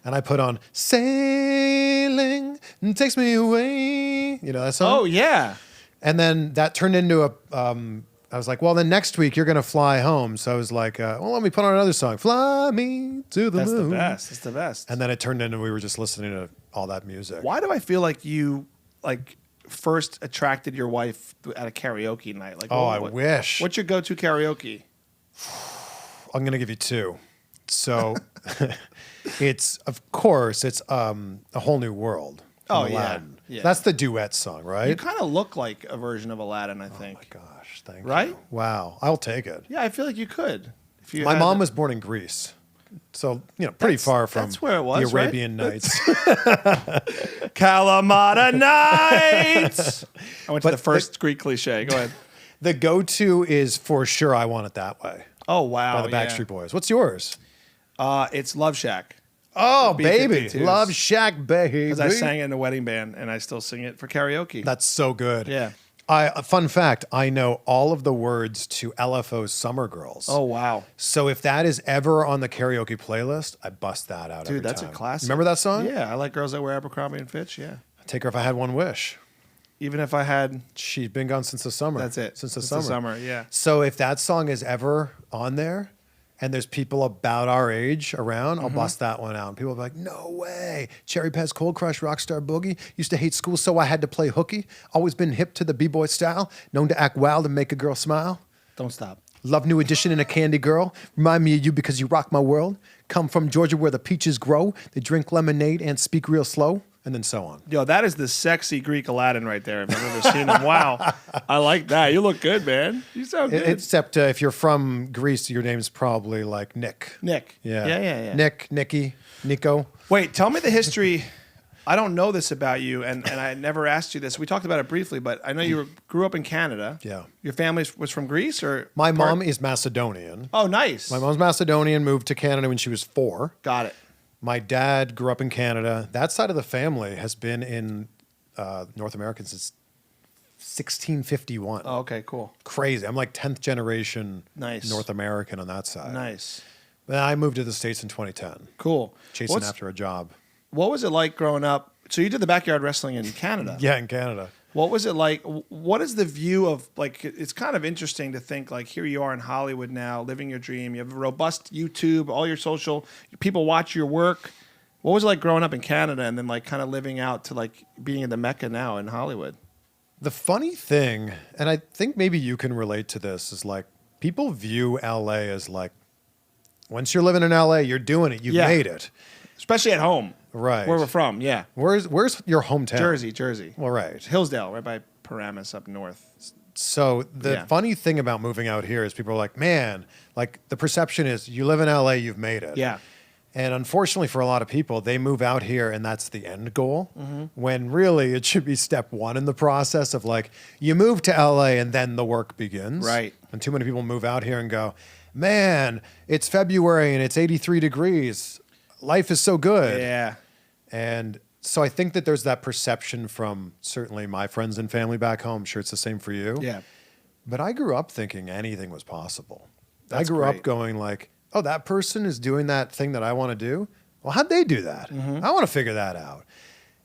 And I put on "Sailing Takes Me Away." You know that song? Oh yeah. And then that turned into I was like, well, then next week you're going to fly home. So I was like, well, let me put on another song. "Fly Me to the That's Moon." the best. It's the best. And then it turned into we were just listening to all that music. Why do I feel like you first attracted your wife at a karaoke night? Like, Oh, I wish. What's your go-to karaoke? I'm going to give you two. So it's a Whole New World. from Oh, yeah. Aladdin. Yeah. That's the duet song, right? You kind of look like a version of Aladdin, I think. Oh my gosh, thank Right? you. Wow, I'll take it. Yeah, I feel like you could. If you My had mom the- was born in Greece. So, pretty far from that's where it was, the right? Arabian Nights. Kalamata Nights. I went to But the first Greek cliche. Go ahead. The go-to is For Sure I Want It That Way Oh wow, by the Backstreet Boys. What's yours? It's Love Shack Oh, baby. B-52s. Love Shack, baby. because I sang it in a wedding band and I still sing it for karaoke. That's so good. Yeah. A fun fact, I know all of the words to LFO's Summer Girls. Oh wow, So if that is ever on the karaoke playlist, I bust that out every dude, that's time. a classic. Remember that song? Yeah, I like Girls That Wear Abercrombie and Fitch. Yeah, Take Her If I Had One Wish. even if I had, She's been gone since the summer. that's it. Since the It's summer. Yeah. So if that song is ever on there and there's people about our age around, I'll bust that one out. And people will be like, no way. Cherry Pez, Cold Crush, Rockstar Boogie. Used to hate school, so I had to play hooky. Always been hip to the B-boy style. Known to act wild and make a girl smile. Don't stop. Love New Edition and a Candy Girl. Remind me of you because you rock my world. Come from Georgia where the peaches grow. They drink lemonade and speak real slow. And then so on. Yo, that is the sexy Greek Aladdin right there. If I've ever seen him. Wow, I like that. You look good, man. You sound good. Except if you're from Greece, your name's probably like Nick. Nick. Yeah. Yeah. Nick, Nicky, Nico. Wait, tell me the history. I don't know this about you, and I never asked you this. We talked about it briefly, but I know you grew up in Canada. Yeah. Your family was from Greece, or My mom is Macedonian. Oh, nice. My mom's Macedonian, moved to Canada when she was 4. Got it. My dad grew up in Canada. That side of the family has been in North America since 1651. Oh, okay, cool. Crazy. I'm like 10th generation Nice. North American on that side. Nice. But I moved to the States in 2010, Cool. chasing after a job. What was it like growing up? So you did the backyard wrestling in Canada. Yeah, in Canada. What was it like? What is the view of, like, it's kind of interesting to think, like, here you are in Hollywood now, living your dream. You have a robust YouTube, all your social, people watch your work. What was it like growing up in Canada and then, like, kind of living out to, like, being in the Mecca now in Hollywood? The funny thing, and I think maybe you can relate to this, is like people view LA as like, once you're living in LA, you're doing it. You've made it. Especially at home. Right. Where we're from, yeah. Where's your hometown? Jersey. Well, right. Hillsdale, right by Paramus up north. So the funny thing about moving out here is people are like, man, like the perception is you live in LA, you've made it. Yeah. And unfortunately for a lot of people, they move out here and that's the end goal. When really it should be step one in the process of like, you move to LA and then the work begins. Right. And too many people move out here and go, man, it's February and it's 83 degrees. Life is so good. Yeah. And so I think that there's that perception from certainly my friends and family back home. I'm sure it's the same for you. Yeah. But I grew up thinking anything was possible. That's I grew great. up going like, oh, that person is doing that thing that I want to do. Well, how'd they do that? I want to figure that out.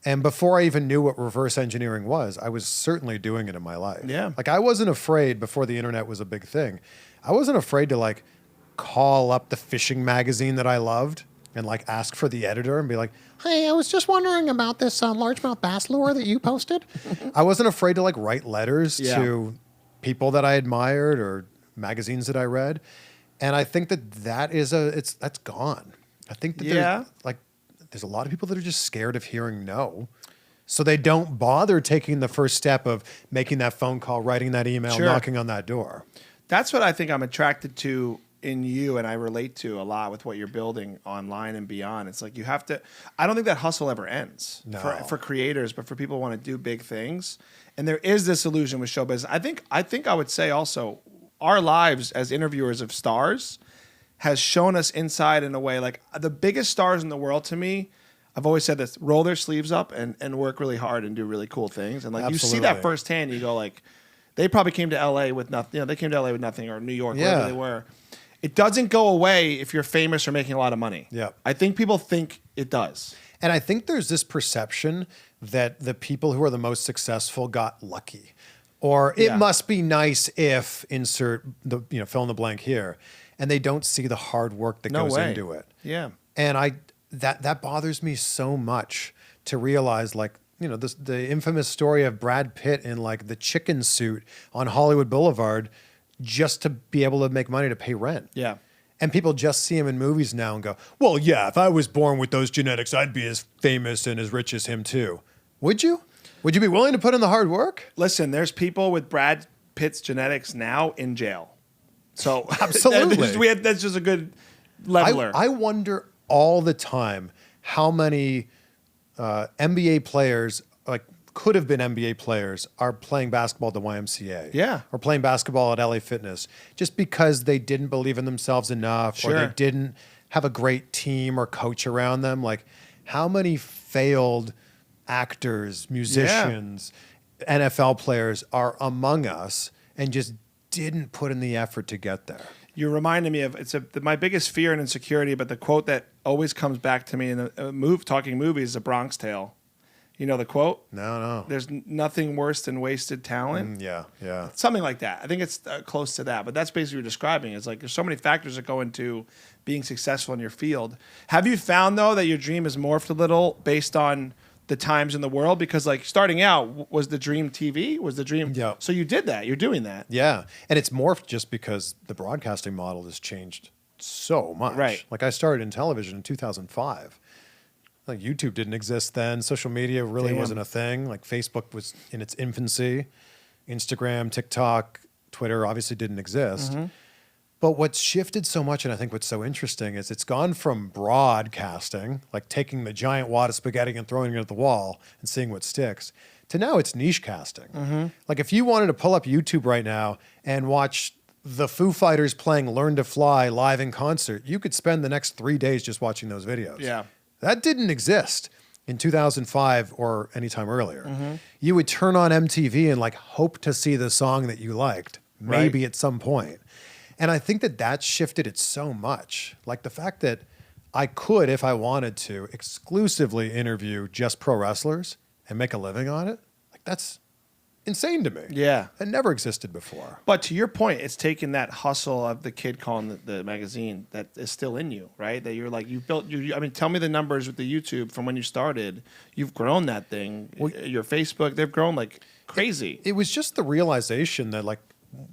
And before I even knew what reverse engineering was, I was certainly doing it in my life. Yeah. Like I wasn't afraid before the internet was a big thing. I wasn't afraid to like call up the fishing magazine that I loved and like ask for the editor and be like, hey, I was just wondering about this largemouth bass lure that you posted. I wasn't afraid to like write letters to people that I admired or magazines that I read. And I think that's gone. I think that there's a lot of people that are just scared of hearing no. So they don't bother taking the first step of making that phone call, writing that email, knocking on that door. That's what I think I'm attracted to in you, and I relate to a lot with what you're building online and beyond. It's like you have to. I don't think that hustle ever ends for creators, but for people who want to do big things. And there is this illusion with show business. I think I would say also our lives as interviewers of stars has shown us inside in a way like the biggest stars in the world to me. I've always said this: roll their sleeves up and work really hard and do really cool things. And like you see that firsthand, you go like, they probably came to LA with nothing. You know, they came to LA with nothing, or New York, wherever they were. It doesn't go away if you're famous or making a lot of money. Yeah. I think people think it does. And I think there's this perception that the people who are the most successful got lucky. Or it must be nice if insert the fill in the blank here. And they don't see the hard work that goes into it. Yeah. And that bothers me so much to realize like, the infamous story of Brad Pitt in like the chicken suit on Hollywood Boulevard just to be able to make money to pay rent. Yeah. And people just see him in movies now and go, well, yeah, if I was born with those genetics, I'd be as famous and as rich as him too. Would you? Would you be willing to put in the hard work? Listen, there's people with Brad Pitt's genetics now in jail. So absolutely. That's just a good leveler. I wonder all the time how many NBA players, like could have been NBA players, are playing basketball at the YMCA. Yeah. Or playing basketball at LA Fitness just because they didn't believe in themselves enough or they didn't have a great team or coach around them. Like how many failed actors, musicians, NFL players are among us and just didn't put in the effort to get there. You're reminding me of my biggest fear and insecurity, but the quote that always comes back to me in talking movies is A Bronx Tale. You know the quote? No. There's nothing worse than wasted talent. Yeah. Something like that. I think it's close to that, but that's basically what you're describing. It's like there's so many factors that go into being successful in your field. Have you found, though, that your dream has morphed a little based on the times in the world? Because like starting out, was the dream TV? Was the dream? Yeah. So you did that. You're doing that. Yeah. And it's morphed just because the broadcasting model has changed so much. Right. Like I started in television in 2005. Like YouTube didn't exist then. Social media really wasn't a thing. Like Facebook was in its infancy. Instagram, TikTok, Twitter obviously didn't exist. But what's shifted so much, and I think what's so interesting, is it's gone from broadcasting, like taking the giant wad of spaghetti and throwing it at the wall and seeing what sticks, to now it's niche casting. Like if you wanted to pull up YouTube right now and watch the Foo Fighters playing Learn to Fly live in concert, you could spend the next 3 days just watching those videos. Yeah. That didn't exist in 2005 or anytime earlier. You would turn on MTV and like hope to see the song that you liked, maybe at some point. And I think that shifted it so much. Like the fact that I could, if I wanted to, exclusively interview just pro wrestlers and make a living on it, like that's insane to me. Yeah. It never existed before. But to your point, it's taken that hustle of the kid calling the magazine that is still in you, right? That you're like, tell me the numbers with the YouTube from when you started. You've grown that thing. Your Facebook, they've grown like crazy. It was just the realization that like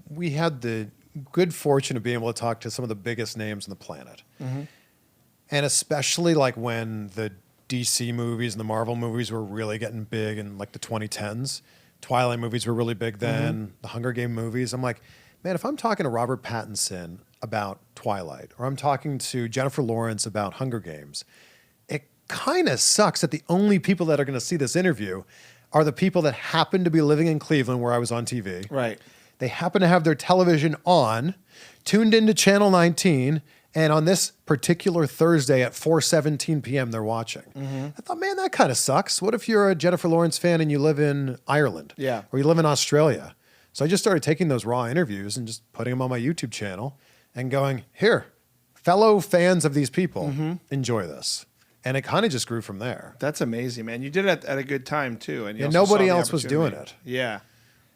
we had the good fortune of being able to talk to some of the biggest names on the planet. And especially like when the DC movies and the Marvel movies were really getting big in like the 2010s. Twilight movies were really big then. The Hunger Game movies. I'm like, man, if I'm talking to Robert Pattinson about Twilight, or I'm talking to Jennifer Lawrence about Hunger Games, it kind of sucks that the only people that are going to see this interview are the people that happen to be living in Cleveland where I was on TV. Right. They happen to have their television on, tuned into Channel 19, and on this particular Thursday at 4:17 p.m. they're watching. I thought, man, that kind of sucks. What if you're a Jennifer Lawrence fan and you live in Ireland? Yeah. Or you live in Australia? So I just started taking those raw interviews and just putting them on my YouTube channel and going, here, fellow fans of these people, enjoy this. And it kind of just grew from there. That's amazing, man. You did it at a good time too, and nobody else was doing it. Yeah.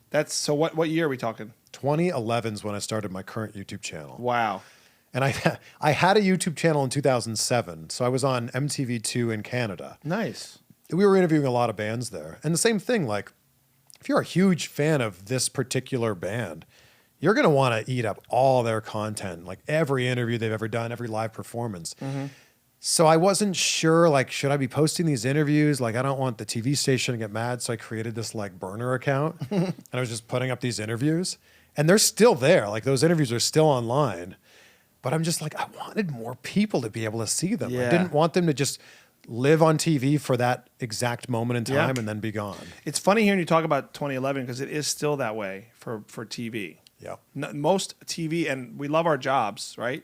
That's so. What year are we talking? 2011 is when I started my current YouTube channel. Wow. And I had a YouTube channel in 2007. So I was on MTV2 in Canada. Nice. We were interviewing a lot of bands there. And the same thing, like, if you're a huge fan of this particular band, you're going to want to eat up all their content, like every interview they've ever done, every live performance. So I wasn't sure, like, should I be posting these interviews? Like, I don't want the TV station to get mad. So I created this, like, burner account. And I was just putting up these interviews. And they're still there. Like, those interviews are still online. But I'm just like, I wanted more people to be able to see them. Yeah. I didn't want them to just live on TV for that exact moment in time and then be gone. It's funny hearing you talk about 2011 because it is still that way for TV. Yeah. Most TV, and we love our jobs, right?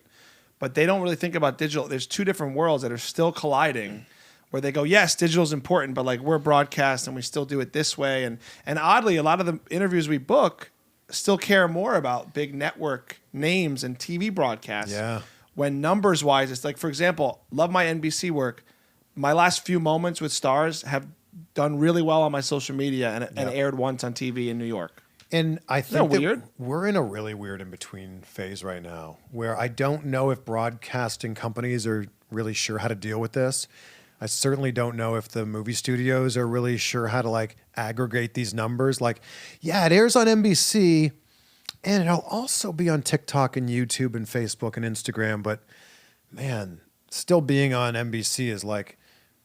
But they don't really think about digital. There's two different worlds that are still colliding where they go, yes, digital is important, but like we're broadcast and we still do it this way. And oddly, a lot of the interviews we book still care more about big network names and TV broadcasts. Yeah. When numbers wise, it's like, for example, love my NBC work. My last few moments with stars have done really well on my social media and aired once on TV in New York. And I think that weird? We're in a really weird in-between phase right now where I don't know if broadcasting companies are really sure how to deal with this. I certainly don't know if the movie studios are really sure how to like aggregate these numbers. Like, yeah, it airs on NBC and it'll also be on TikTok and YouTube and Facebook and Instagram. But man, still being on NBC is like,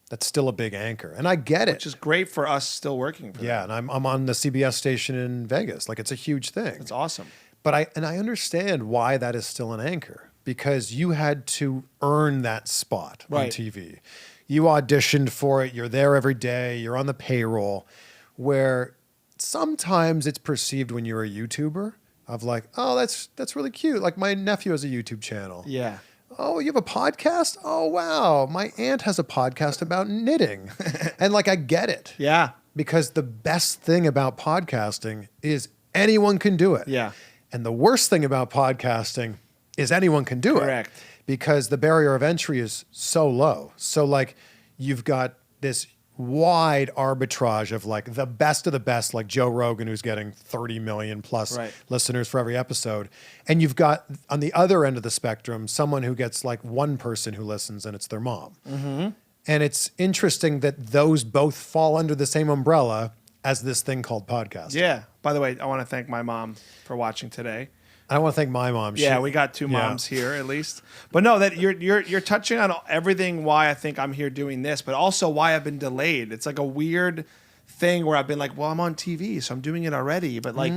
that's still a big anchor. And I get it. Which is great for us still working for them. And I'm on the CBS station in Vegas. Like, it's a huge thing. It's awesome. But I understand why that is still an anchor, because you had to earn that spot on TV. You auditioned for it. You're there every day. You're on the payroll, where sometimes it's perceived when you're a YouTuber of like, oh, that's really cute. Like my nephew has a YouTube channel. Yeah. Oh, you have a podcast? Oh, wow. My aunt has a podcast about knitting. And like, I get it. Yeah. Because the best thing about podcasting is anyone can do it. Yeah. And the worst thing about podcasting is anyone can do it. Correct. Because the barrier of entry is so low. So like, you've got this wide arbitrage of like the best of the best, like Joe Rogan, who's getting 30 million plus listeners for every episode. And you've got on the other end of the spectrum, someone who gets like one person who listens and it's their mom. And it's interesting that those both fall under the same umbrella as this thing called podcasting. Yeah. By the way, I want to thank my mom for watching today. I want to thank my mom. Yeah, we got two moms here at least. But no, that you're touching on everything why I think I'm here doing this, but also why I've been delayed. It's like a weird thing where I've been like, well, I'm on TV, so I'm doing it already. But like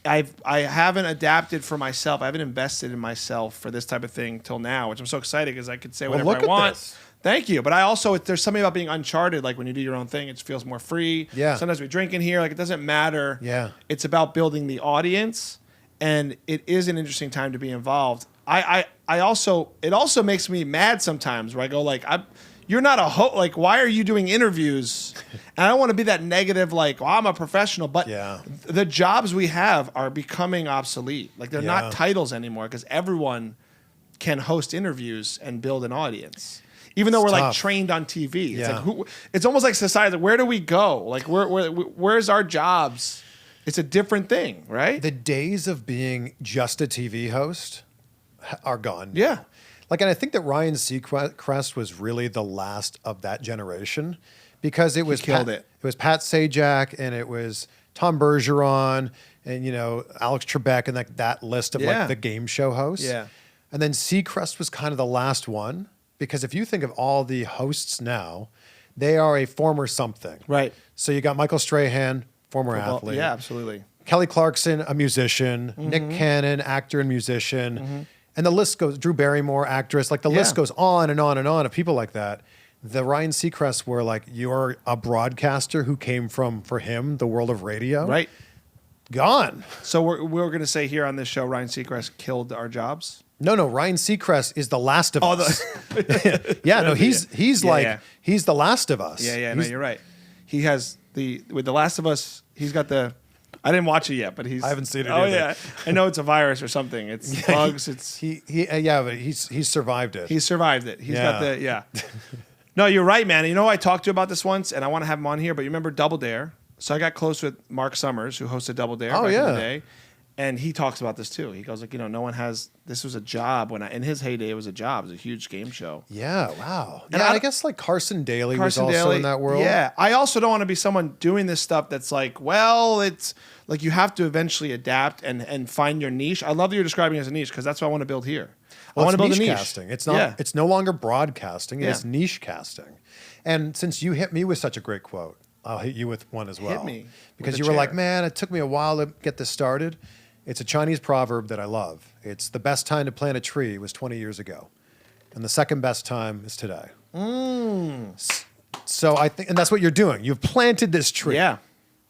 I haven't adapted for myself. I haven't invested in myself for this type of thing till now, which I'm so excited because I could say whatever I want. This. Thank you. But I also, there's something about being uncharted. Like when you do your own thing, it feels more free. Yeah. Sometimes we drink in here. Like it doesn't matter. Yeah. It's about building the audience. And it is an interesting time to be involved. I also, it also makes me mad sometimes where I go like, you're not a host. Like, why are you doing interviews? And I don't want to be that negative, like, well, I'm a professional. But the jobs we have are becoming obsolete. Like they're not titles anymore because everyone can host interviews and build an audience. Even though we're like trained on TV. It's like it's almost like society. Where do we go? Like where's our jobs? It's a different thing, right? The days of being just a TV host are gone. Yeah. Like, and I think that Ryan Seacrest was really the last of that generation because it was killed it. It was Pat Sajak and it was Tom Bergeron and Alex Trebek and that list of Yeah. like the game show hosts. Yeah. And then Seacrest was kind of the last one, because if you think of all the hosts now, they are a former something. Right. So you got Michael Strahan, former Football- athlete. Yeah, absolutely. Kelly Clarkson, a musician. Mm-hmm. Nick Cannon, actor and musician. And the list goes, Drew Barrymore, actress. Like the Yeah. list goes on and on and on of people like that. The Ryan Seacrest were like, you're a broadcaster who came from, for him, the world of radio. Right. Gone. So we're going to say here on this show, Ryan Seacrest killed our jobs. No, Ryan Seacrest is the last of us. Yeah, no, he's Yeah, like, yeah. he's the last of us. Yeah, no, He's- you're right. He has with The Last of Us, he's got I didn't watch it yet, but I haven't seen it Oh either. yeah, I know it's a virus or something. It's bugs. But he's survived it. He's survived it. He's got Yeah. No, you're right, man. You know, I talked to you about this once, and I want to have him on here. But you remember Double Dare? So I got close with Mark Summers, who hosted Double Dare Oh, back in yeah. the day, and he talks about this too. He goes like, no one has. This was a job in his heyday. It was a job. It was a huge game show. Yeah, wow. And Yeah, I- I guess like Carson Daly Carson was also Daly, in that world. Yeah, I also don't want to be someone doing this stuff that's like, well, it's like you have to eventually adapt and find your niche. I love that you're describing it as a niche, because that's what I want to build here. Well, I want to build it's a niche niche casting. It's not. Yeah. It's no longer broadcasting. It's Yeah. niche casting. And since you hit me with such a great quote, I'll hit you with one as well. me because with you a were like, chair. man, it took me a while to get this started. It's a Chinese proverb that I love. It's the best time to plant a tree was 20 years ago, and the second best time is today. So I think, and that's what you're doing. You've planted this tree. Yeah.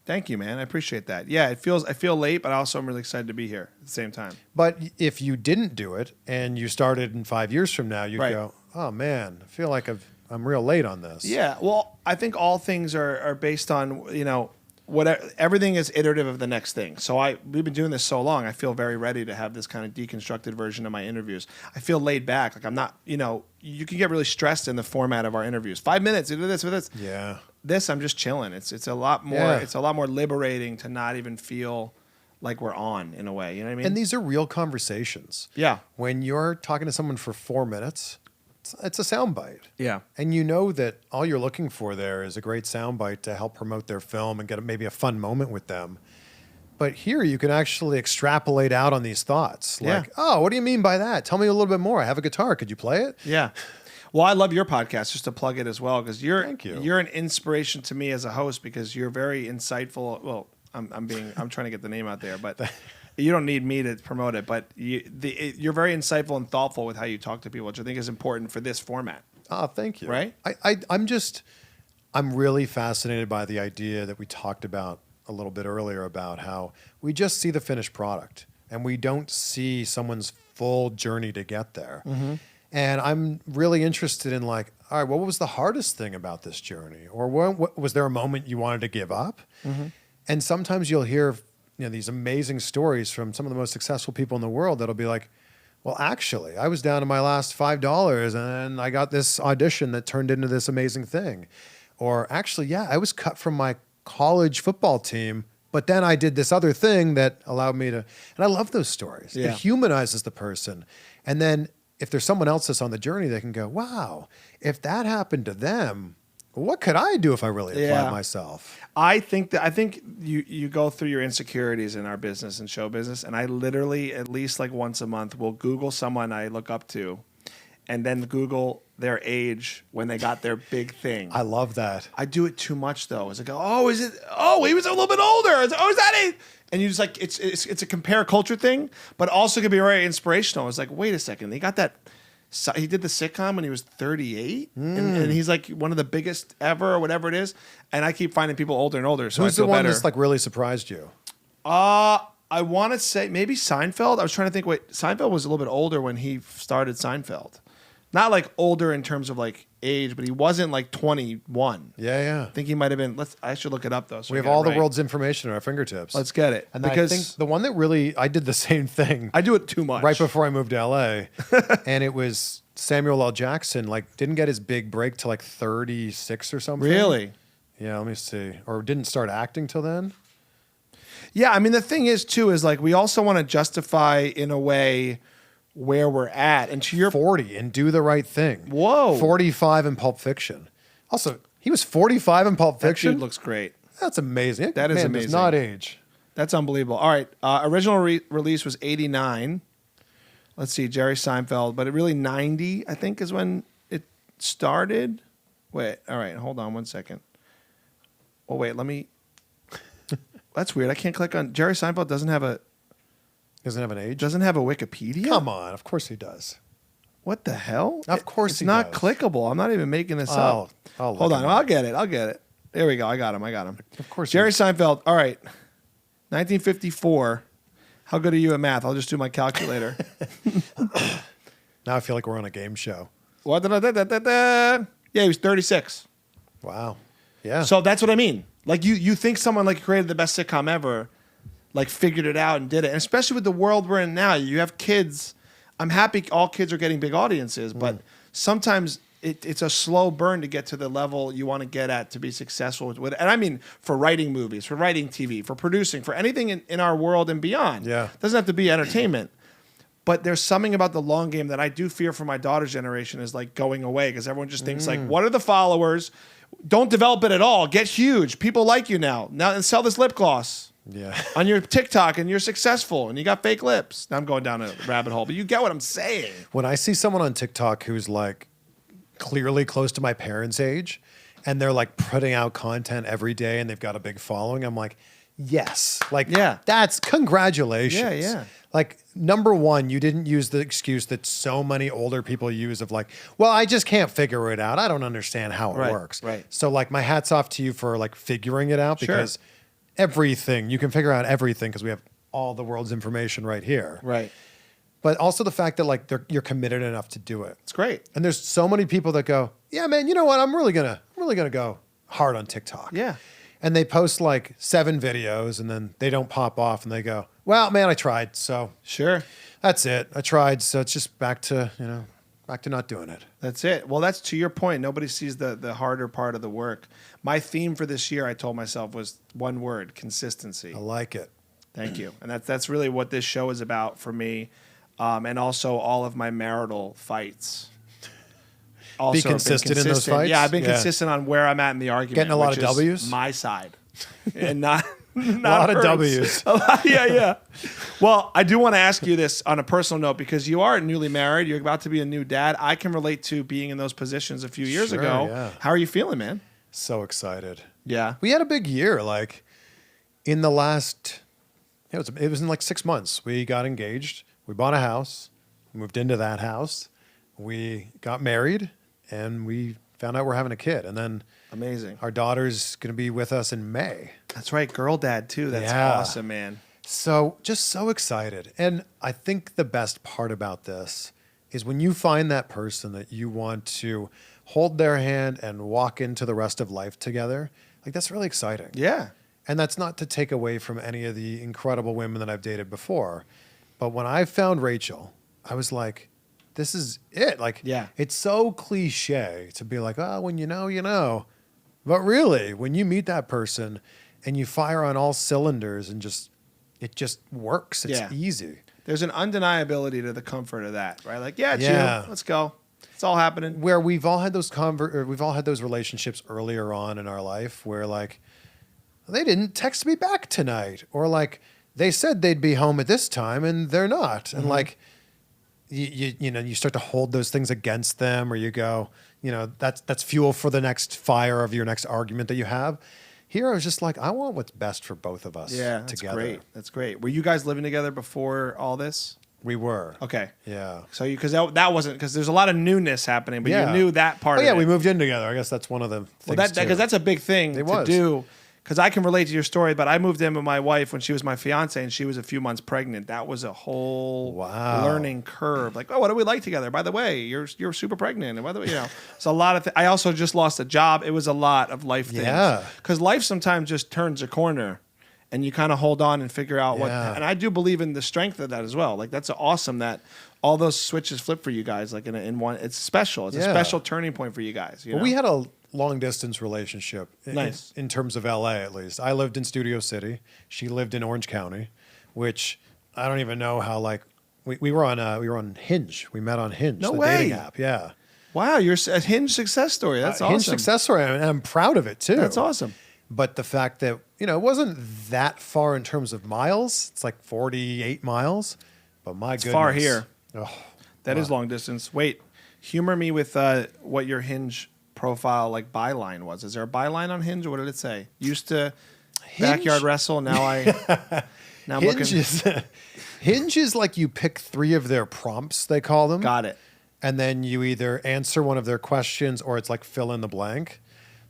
Thank you, man. I appreciate that. Yeah, I feel late, but also I'm really excited to be here at the same time. But if you didn't do it and you started in 5 years from now, you'd Right. go, oh man, I feel like I'm real late on this. Yeah. Well, I think all things are based on, everything is iterative of the next thing. So we've been doing this so long, I feel very ready to have this kind of deconstructed version of my interviews. I feel laid back. Like I'm not, you can get really stressed in the format of our interviews. 5 minutes, you do this with this. Yeah. This, I'm just chilling. It's a lot more. Yeah. It's a lot more liberating to not even feel like we're on in a way. You know what I mean? And these are real conversations. Yeah. When you're talking to someone for 4 minutes, it's a soundbite. Yeah. And you know that all you're looking for there is a great soundbite to help promote their film and get maybe a fun moment with them. But here you can actually extrapolate out on these thoughts. Like, Yeah. oh, what do you mean by that? Tell me a little bit more. I have a guitar. Could you play it? Yeah. Well, I love your podcast, just to plug it as well, because Thank you. you're an inspiration to me as a host, because you're very insightful. Well, I'm trying to get the name out there, but you don't need me to promote it. But you're very insightful and thoughtful with how you talk to people, which I think is important for this format. Oh, thank you. Right? I'm really fascinated by the idea that we talked about a little bit earlier about how we just see the finished product and we don't see someone's full journey to get there. Mm-hmm. And I'm really interested in like, all right, what was the hardest thing about this journey? Or what was there a moment you wanted to give up? Mm-hmm. And sometimes you'll hear these amazing stories from some of the most successful people in the world that'll be like, well, actually, I was down to my last $5 and I got this audition that turned into this amazing thing. Or actually, yeah, I was cut from my college football team, but then I did this other thing that allowed me to, and I love those stories. Yeah. It humanizes the person. And then if there's someone else that's on the journey, they can go, wow, if that happened to them, what could I do if I really applied Yeah. myself? I think you go through your insecurities in our business and show business, and I literally at least like once a month will Google someone I look up to, and then Google their age when they got their big thing. I love that. I do it too much though. It's like, oh, is it? Oh, he was a little bit older. Is that it? And you just like it's a compare culture thing, but also can be very inspirational. It's like, wait a second, they got that. So he did the sitcom when he was 38, and he's like one of the biggest ever, or whatever it is. And I keep finding people older and older, so Who's I feel the one better. that's like really surprised you? I want to say maybe Seinfeld. I was trying to think. Wait, Seinfeld was a little bit older when he started Seinfeld. Not like older in terms of like age, but he wasn't like 21. Yeah. I think he might have been. I should look it up though. So We I have get it all the right. world's information at our fingertips. Let's get it. And because I think the one that really, I did the same thing I do it too much. right before I moved to LA. And it was Samuel L. Jackson, like didn't get his big break till like 36 or something. Really? Yeah, let me see. Or didn't start acting till then. Yeah. I mean, the thing is too is like we also want to justify in a way where we're at. And to your 40 and do the right thing. Whoa. 45 in Pulp Fiction. Also, he was 45 in Pulp that Fiction. dude looks great. That's amazing. That is Man amazing. does not age. That's unbelievable. All right. Original release was 89. Let's see, Jerry Seinfeld. But it really 90, I think, is when it started. Wait. All right. Hold on 1 second. Oh, wait. Let me. That's weird. I can't click on. Jerry Seinfeld doesn't have an age? Doesn't have a Wikipedia? Come on. Of course he does. What the hell? Of course it's he not does. clickable. I'm not even making this up. Hold on. I'll get it. There we go. I got him. Of course. Jerry Seinfeld. All right. 1954. How good are you at math? I'll just do my calculator. Now I feel like we're on a game show. What? Yeah, he was 36. Wow. Yeah. So that's what I mean. Like you think someone like created the best sitcom ever, like figured it out and did it. And especially with the world we're in now, you have kids. I'm happy all kids are getting big audiences, but sometimes it's a slow burn to get to the level you want to get at to be successful with. And I mean for writing movies, for writing TV, for producing, for anything in our world and beyond. Yeah. It doesn't have to be entertainment. But there's something about the long game that I do fear for my daughter's generation is like going away because everyone just thinks like, what are the followers? Don't develop it at all. Get huge. People like you now. Now and sell this lip gloss. Yeah. On your TikTok and you're successful and you got fake lips. Now I'm going down a rabbit hole, but you get what I'm saying. When I see someone on TikTok who's like clearly close to my parents' age and they're like putting out content every day and they've got a big following, I'm like, yes. Like, that's congratulations. Yeah, yeah. Like, number one, you didn't use the excuse that so many older people use of like, well, I just can't figure it out. I don't understand how it works. Right. So like my hat's off to you for like figuring it out because everything, you can figure out everything because we have all the world's information right here. Right. But also the fact that like you're committed enough to do it. It's great. And there's so many people that go, yeah, man, you know what? I'm really gonna go hard on TikTok. Yeah. And they post like 7 videos and then they don't pop off and they go, well, man, I tried. So Sure. that's it. I tried. So it's just back to not doing it. That's it. Well, that's to your point. Nobody sees the harder part of the work. My theme for this year, I told myself, was one word: consistency. I like it. Thank you. And that's really what this show is about for me, and also all of my marital fights. Also Be consistent in those fights? Yeah, I've been consistent on where I'm at in the argument. Getting a lot of which is W's? My side, and not A lot of hers. W's. Yeah. Well, I do want to ask you this on a personal note because you are newly married. You're about to be a new dad. I can relate to being in those positions a few years Sure, ago. yeah. How are you feeling, man? So excited. Yeah. We had a big year. Like in the last, it was in like 6 months. We got engaged. We bought a house. Moved into that house. We got married, and we found out we're having a kid. And then Amazing. our daughter's going to be with us in May. That's right. Girl dad, too. That's Yeah. awesome, man. So just so excited. And I think the best part about this is when you find that person that you want to hold their hand and walk into the rest of life together, like that's really exciting. Yeah. And that's not to take away from any of the incredible women that I've dated before. But when I found Rachel, I was like, this is it. Like, it's so cliche to be like, oh, when you know, you know. But really, when you meet that person and you fire on all cylinders and it just works. It's easy. There's an undeniability to the comfort of that, right? Like, it's you. Let's go. It's all happening. Where we've all had those relationships earlier on in our life where like they didn't text me back tonight, or like they said they'd be home at this time and they're not, and like you start to hold those things against them, or you go, that's fuel for the next fire of your next argument that you have. Here, I was just like, I want what's best for both of us. Yeah, that's together. great. That's great. Were you guys living together before all this? We were. Okay. Yeah. So because that wasn't, because there's a lot of newness happening, but you knew that part. Oh yeah, of it. we moved in together. I guess that's one of the things. Because that's a big thing to do. Because I can relate to your story, but I moved in with my wife when she was my fiance, and she was a few months pregnant. That was a whole learning curve. Like, oh, what do we like together? By the way, you're super pregnant, and by the way, it's a lot of. I also just lost a job. It was a lot of life things. Yeah. Because life sometimes just turns a corner, and you kind of hold on and figure out what. And I do believe in the strength of that as well. Like that's awesome that all those switches flip for you guys. Like in one, it's special. It's a special turning point for you guys. Well, we had a long distance relationship. Nice. In terms of LA, at least. I lived in Studio City. She lived in Orange County, which I don't even know how. Like we were on Hinge. We met on Hinge, No the way. dating app. Yeah. Wow, you're a Hinge success story. That's awesome. Hinge success story, and I'm proud of it too. That's awesome. But the fact that it wasn't that far in terms of miles. It's like 48 miles, but my goodness. Far here. Oh, That is long distance. Wait, humor me with what your Hinge profile like byline was. Is there a byline on Hinge, or what did it say? Used to backyard wrestle. Now I'm looking. Hinge is like you pick 3 of their prompts, they call them. Got it. And then you either answer one of their questions or it's like fill in the blank.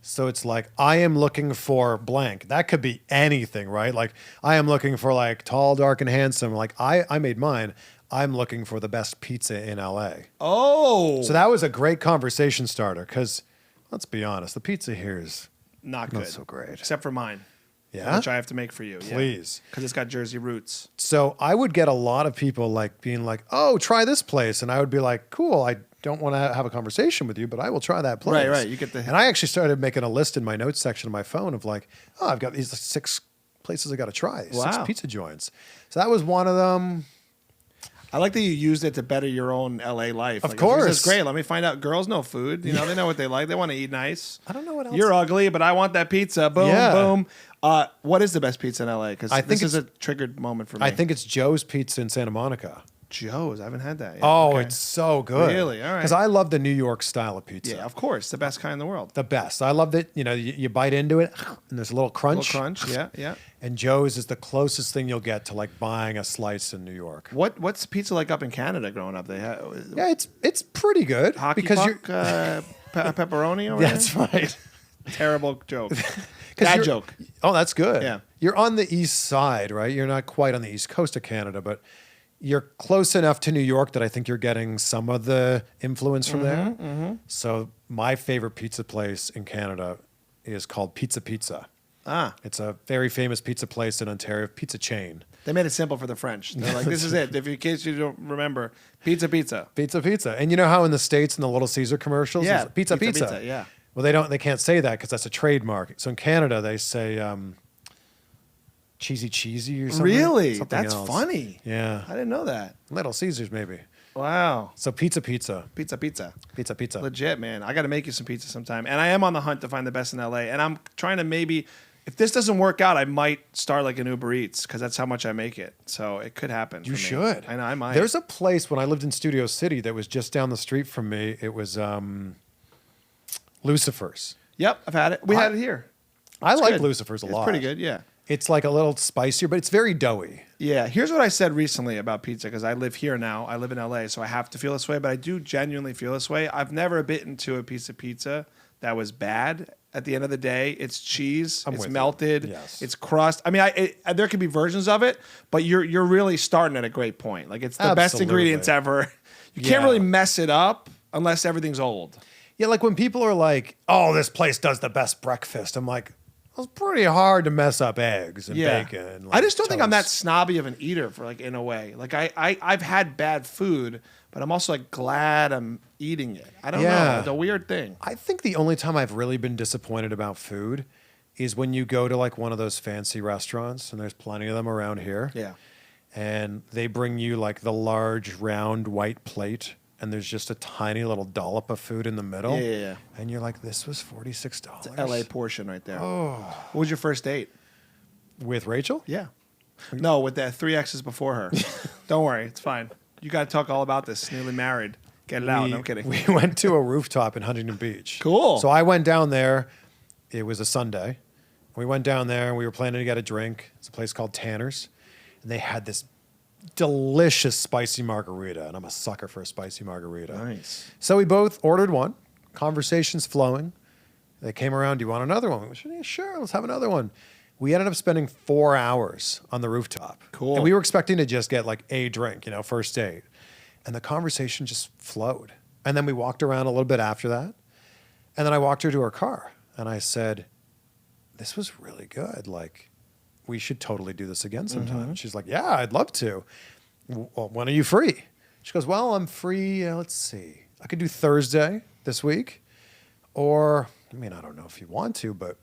So it's like, I am looking for blank. That could be anything, right? Like, I am looking for like tall, dark, and handsome. Like, I made mine. I'm looking for the best pizza in LA. Oh. So that was a great conversation starter because, let's be honest, the pizza here is not good. not so great. Except for mine. Yeah? Which I have to make for you. Please. Because it's got Jersey roots. So I would get a lot of people like being like, oh, try this place. And I would be like, cool, I don't want to have a conversation with you, but I will try that place. Right. You get the... And I actually started making a list in my notes section of my phone of like, oh, I've got these 6 places I got to try. 6 pizza joints. So that was one of them. I like that you used it to better your own LA life. Of course. That's great. Let me find out. Girls know food. They know what they like. They want to eat nice. I don't know what else. You're ugly, but I want that pizza. Boom, boom. What is the best pizza in LA? Because this is a triggered moment for me. I think it's Joe's Pizza in Santa Monica. Joe's. I haven't had that yet. Oh, Okay. it's so good. Really? All right. Because I love the New York style of pizza. Yeah, of course. The best kind in the world. The best. I love that, you bite into it and there's a little crunch. Little crunch. Yeah. And Joe's is the closest thing you'll get to like buying a slice in New York. What's pizza like up in Canada growing up? They have Yeah, it's pretty good. hockey because puck, pepperoni over That's there? right. Terrible joke. 'Cause Bad you're- joke. Oh, that's good. Yeah. You're on the east side, right? You're not quite on the east coast of Canada, but you're close enough to New York that I think you're getting some of the influence from there. Mm-hmm. So my favorite pizza place in Canada is called Pizza Pizza. Ah. It's a very famous pizza place in Ontario, pizza chain. They made it simple for the French. They're like, this is it. If in case you don't remember, pizza. Pizza Pizza. And you know how in the States in the Little Caesar commercials, Yeah, it's pizza. yeah. Well, they can't say that because that's a trademark. So in Canada, they say cheesy or something. Really? Something That's else. funny. Yeah. I didn't know that. Little Caesars, maybe. Wow. So Pizza. Pizza. Pizza. Legit, man. I got to make you some pizza sometime. And I am on the hunt to find the best in LA. And I'm trying to maybe, if this doesn't work out, I might start like an Uber Eats because that's how much I make it. So it could happen. You for me. should. I know, I might. There's a place when I lived in Studio City that was just down the street from me. It was Lucifer's. Yep, I've had it. We had it here. I like good. Lucifer's a lot. It's pretty good, yeah. It's like a little spicier, but it's very doughy. Yeah, here's what I said recently about pizza because I live here now. I live in LA, so I have to feel this way, but I do genuinely feel this way. I've never bitten into a piece of pizza that was bad. At the end of the day, it's cheese, I'm it's with you. melted, Yes. it's crust. I mean, there could be versions of it, but you're really starting at a great point. Like it's the best Absolutely. ingredients ever. You can't Yeah. really mess it up unless everything's old. Yeah, like when people are like, "Oh, this place does the best breakfast," I'm like, "It's pretty hard to mess up eggs and bacon." I just don't think I'm that toast." snobby of an eater for like in a way. Like I've had bad food, but I'm also like glad I'm eating it. I don't know. Yeah. It's a weird thing. I think the only time I've really been disappointed about food is when you go to like one of those fancy restaurants, and there's plenty of them around here. Yeah. And they bring you like the large round white plate, and there's just a tiny little dollop of food in the middle. Yeah. And you're like, this was $46. LA portion right there. Oh. What was your first date? With Rachel? Yeah. No, with the 3 X's before her. Don't worry, it's fine. You got to talk all about this. Newly married. Get it out. No, I'm kidding. We went to a rooftop in Huntington Beach. Cool. So I went down there. It was a Sunday. We went down there and we were planning to get a drink. It's a place called Tanner's. And they had this delicious spicy margarita. And I'm a sucker for a spicy margarita. Nice. So we both ordered one. Conversations flowing. They came around, do you want another one? We said, yeah, sure, let's have another one. We ended up spending 4 hours on the rooftop. Cool. And we were expecting to just get like a drink, first date. And the conversation just flowed. And then we walked around a little bit after that. And then I walked her to her car. And I said, this was really good. Like, we should totally do this again sometime. Mm-hmm. She's like, yeah, I'd love to. Well, when are you free? She goes, well, I'm free. Let's see. I could do Thursday this week. Or, I mean, I don't know if you want to, but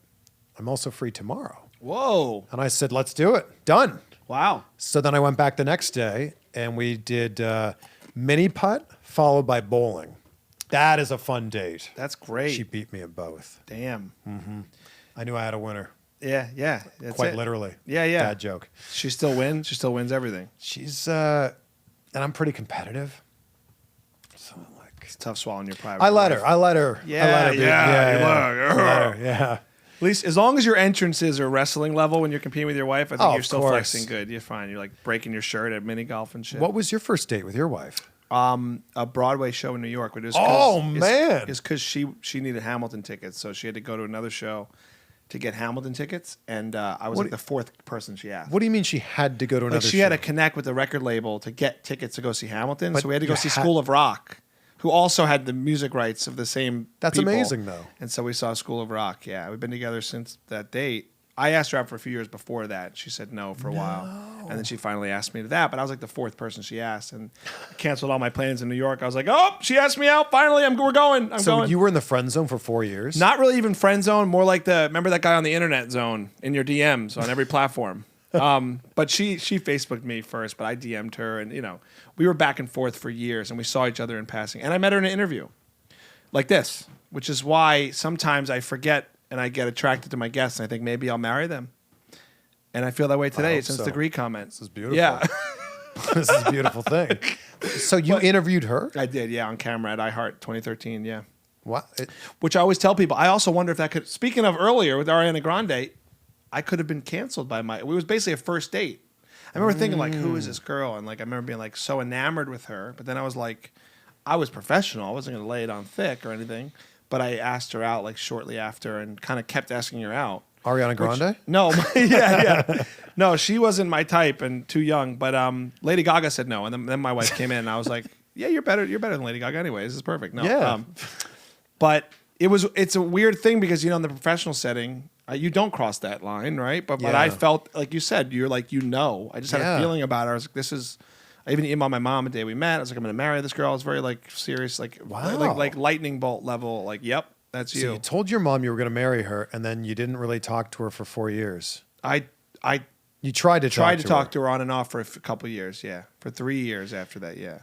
I'm also free tomorrow. Whoa. And I said, let's do it. Done. Wow. So then I went back the next day and we did mini putt followed by bowling. That is a fun date. That's great. She beat me in both. Damn. I knew I had a winner. Yeah. That's Quite it. literally. Yeah. Dad joke. She still wins. She still wins everything. She's and I'm pretty competitive. So like, It's tough swallowing your private. I let her. life. I let her. Yeah, I let her be- yeah, you I let her, yeah. At least as long as your entrances are wrestling level when you're competing with your wife, I think Oh, you're of still course. flexing good. You're fine. You're like breaking your shirt at mini golf and shit. What was your first date with your wife? A Broadway show in New York. But it was Man. It's because she needed Hamilton tickets, so she had to go to another show to get Hamilton tickets, and I was What like the fourth person she asked. What do you mean she had to go to another Like she show? had to connect with the record label to get tickets to go see Hamilton, But so we had to go you see had- School of Rock, who also had the music rights of the same. That's people. amazing, though. And so we saw School of Rock. Yeah, we've been together since that date. I asked her out for a few years before that. She said no for a while, and then she finally asked me to that. But I was like the fourth person she asked, and I canceled all my plans in New York. I was like, oh, she asked me out. Finally, we're going. I'm So going. you were in the friend zone for 4 years? Not really even friend zone, more like remember that guy on the internet zone in your DMs on every platform. But she Facebooked me first, but I DM'd her, and we were back and forth for years, and we saw each other in passing. And I met her in an interview like this, which is why sometimes I forget and I get attracted to my guests, and I think maybe I'll marry them. And I feel that way today hope since so. the Greek comment. This is beautiful. Yeah. This is a beautiful thing. So you interviewed her? I did, yeah, on camera at iHeart 2013, yeah. What? Which I always tell people. I also wonder if that could. Speaking of earlier with Ariana Grande, I could have been canceled by it was basically a first date. I remember thinking like, who is this girl? And like I remember being like so enamored with her. But then I was like, I was professional. I wasn't going to lay it on thick or anything. But I asked her out like shortly after and kind of kept asking her out. Ariana Grande? No, yeah. No, she wasn't my type and too young. But Lady Gaga said no, and then my wife came in, and I was like, yeah, you're better than Lady Gaga anyway. This is perfect. No, Yeah. but it's a weird thing because in the professional setting, you don't cross that line, right? But Yeah. I felt like you said, you're like I just had Yeah. a feeling about her. I was like, this is. I even emailed my mom the day we met. I was like, I'm going to marry this girl. I was very like serious, like Wow. like lightning bolt level. Like, yep, that's So you. you told your mom you were going to marry her, and then you didn't really talk to her for 4 years. I You tried to tried to talk to her on and off for a couple of years, yeah. For 3 years after that, yeah.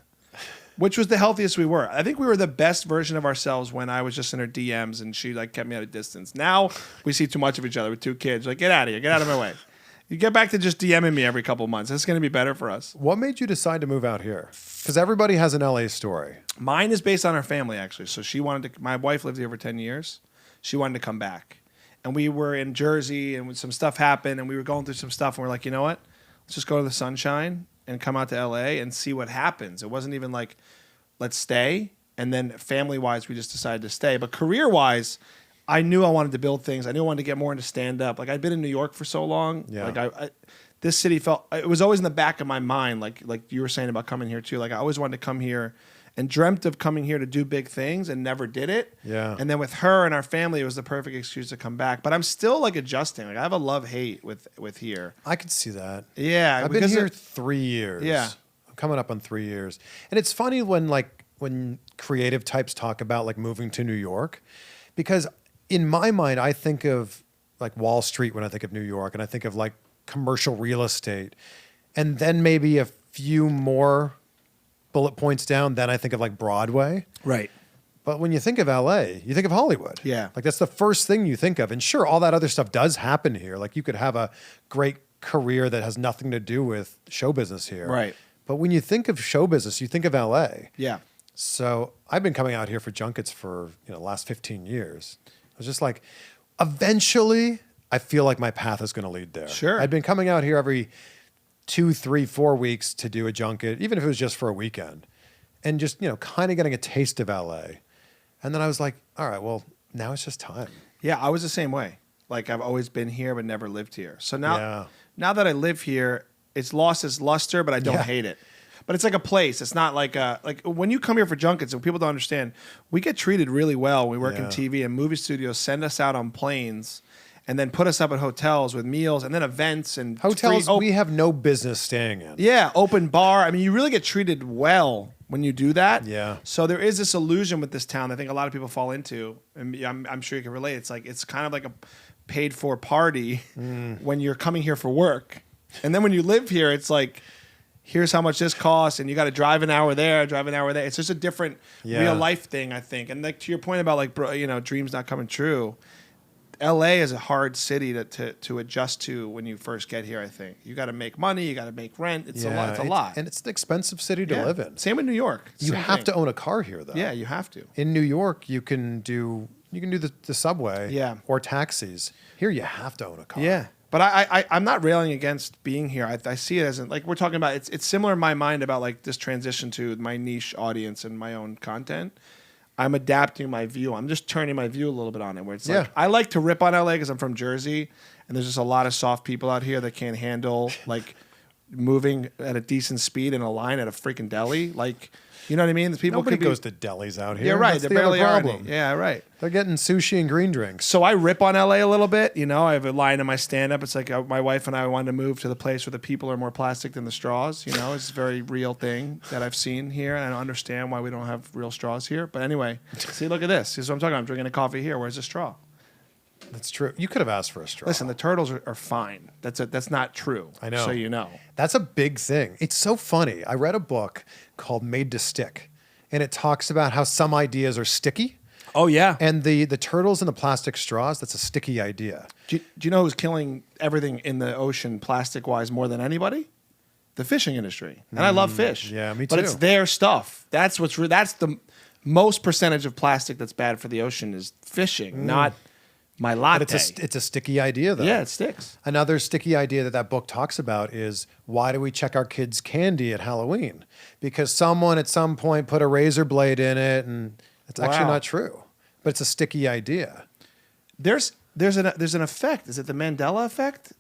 Which was the healthiest we were. I think we were the best version of ourselves when I was just in her DMs and she like kept me at a distance. Now we see too much of each other with 2 kids. Like, get out of here, get out of my way. You get back to just DMing me every couple of months. That's going to be better for us. What made you decide to move out here? Because everybody has an LA story. Mine is based on her family, actually. So my wife lived here for 10 years. She wanted to come back. And we were in Jersey and when some stuff happened and we were going through some stuff and we're like, you know what? Let's just go to the sunshine and come out to LA and see what happens. It wasn't even like, let's stay. And then family-wise, we just decided to stay. But career-wise, I knew I wanted to build things. I knew I wanted to get more into stand-up. Like, I'd been in New York for so long. Yeah. Like, this city it was always in the back of my mind, like you were saying about coming here, too. Like, I always wanted to come here and dreamt of coming here to do big things and never did it. Yeah. And then with her and our family, it was the perfect excuse to come back. But I'm still, like, adjusting. Like, I have a love-hate with here. I could see that. Yeah. I've been here 3 years. Yeah. I'm coming up on 3 years. And it's funny when creative types talk about like moving to New York, because in my mind, I think of like Wall Street when I think of New York, and I think of like commercial real estate. And then maybe a few more bullet points down, then I think of like Broadway. Right. But when you think of LA, you think of Hollywood. Yeah. Like that's the first thing you think of. And sure, all that other stuff does happen here. Like you could have a great career that has nothing to do with show business here. Right. But when you think of show business, you think of LA. Yeah. So I've been coming out here for junkets for the last 15 years. I was just like, eventually, I feel like my path is going to lead there. Sure. I'd been coming out here every 2, 3, 4 weeks to do a junket, even if it was just for a weekend, and just kind of getting a taste of LA. And then I was like, all right, well, now it's just time. Yeah, I was the same way. Like I've always been here but never lived here. So now, Yeah. now that I live here, it's lost its luster, but I don't Yeah. hate it. But it's like a place. It's not like when you come here for junkets, and people don't understand, we get treated really well. We work in Yeah. TV and movie studios send us out on planes and then put us up at hotels with meals and then events and Hotels free- we have no business staying in. yeah, open bar. I mean, you really get treated well when you do that. Yeah. So there is this illusion with this town that I think a lot of people fall into, and I'm sure you can relate. It's like it's kind of like a paid for party when you're coming here for work, and then when you live here, it's like here's how much this costs, and you got to drive an hour there, drive an hour there. It's just a different Yeah. real life thing, I think. And like to your point about like dreams not coming true. LA is a hard city to adjust to when you first get here. I think you got to make money, you got to make rent. It's a lot. It's a lot, and it's an expensive city to live in. Same in New York. You have to own a car here, though. Yeah, you have to. In New York, you can do the subway, or taxis. Here, you have to own a car. Yeah. But I'm not railing against being here. I see it as like we're talking about. It's similar in my mind about like this transition to my niche audience and my own content. I'm adapting my view. I'm just turning my view a little bit on it. Where it's like I like to rip on LA because I'm from Jersey, and there's just a lot of soft people out here that can't handle like moving at a decent speed in a line at a freaking deli. Like, you know what I mean? Nobody goes to delis out here. Yeah, right. That's They're the barely other problem. problem. Yeah, right. They're getting sushi and green drinks. So I rip on LA a little bit. You know, I have a line in my stand-up. It's like my wife and I wanted to move to the place where the people are more plastic than the straws. You know, it's a very real thing that I've seen here. And I don't understand why we don't have real straws here. But anyway, see, look at this. This is what I'm talking about. I'm drinking a coffee here. Where's the straw? That's true. You could have asked for a straw. Listen, the turtles are fine. That's not true. I know. So you know. That's a big thing. It's so funny. I read a book called Made to Stick, and it talks about how some ideas are sticky. Oh, yeah. And the turtles and the plastic straws, that's a sticky idea. Do you know who's killing everything in the ocean plastic-wise more than anybody? The fishing industry. And I love fish. Yeah, me But too. it's their stuff. That's that's the most percentage of plastic that's bad for the ocean is fishing, not my latte. But it's a sticky idea, though. Yeah, it sticks. Another sticky idea that book talks about is why do we check our kids' candy at Halloween? Because someone at some point put a razor blade in it, and it's actually not true. But it's a sticky idea. There's an effect. Is it the Mandela effect?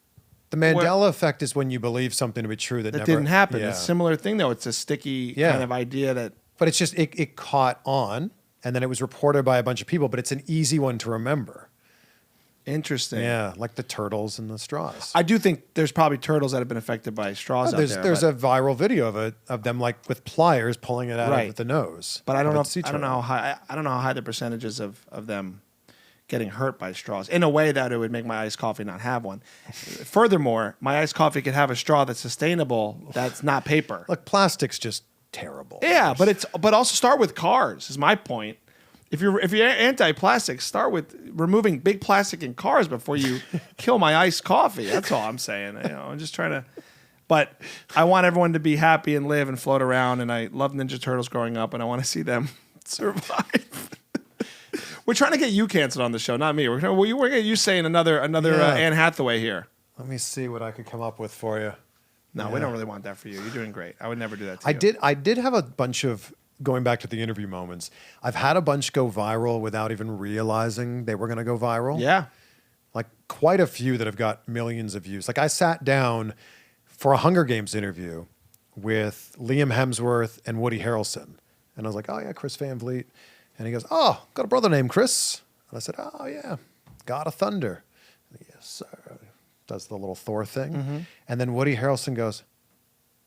The Mandela effect is when you believe something to be true that never didn't happen. Yeah. It's a similar thing, though. It's a sticky kind of idea that. But it's just it caught on, and then it was reported by a bunch of people. But it's an easy one to remember. Interesting. Yeah, like the turtles and the straws. I do think there's probably turtles that have been affected by straws out there. There's a viral video of them like with pliers pulling it out of the nose. But I don't know how high the percentages of them getting hurt by straws in a way that it would make my iced coffee not have one. Furthermore, my iced coffee could have a straw that's sustainable, that's not paper. Look, plastic's just terrible. Yeah, but also start with cars is my point. If you're anti-plastic, start with removing big plastic in cars before you kill my iced coffee. That's all I'm saying. You know, I'm just trying to. But I want everyone to be happy and live and float around. And I love Ninja Turtles growing up, and I want to see them survive. We're trying to get you canceled on the show, not me. We're going to get you saying another Anne Hathaway here. Let me see what I could come up with for you. No, we don't really want that for you. You're doing great. I would never do that to you. I did have a bunch of. Going back to the interview moments, I've had a bunch go viral without even realizing they were going to go viral. Yeah. Like quite a few that have got millions of views. Like I sat down for a Hunger Games interview with Liam Hemsworth and Woody Harrelson. And I was like, oh yeah, Chris Van Vliet. And he goes, oh, got a brother named Chris. And I said, oh yeah, God of Thunder. And he, yes, sir. Does the little Thor thing. Mm-hmm. And then Woody Harrelson goes,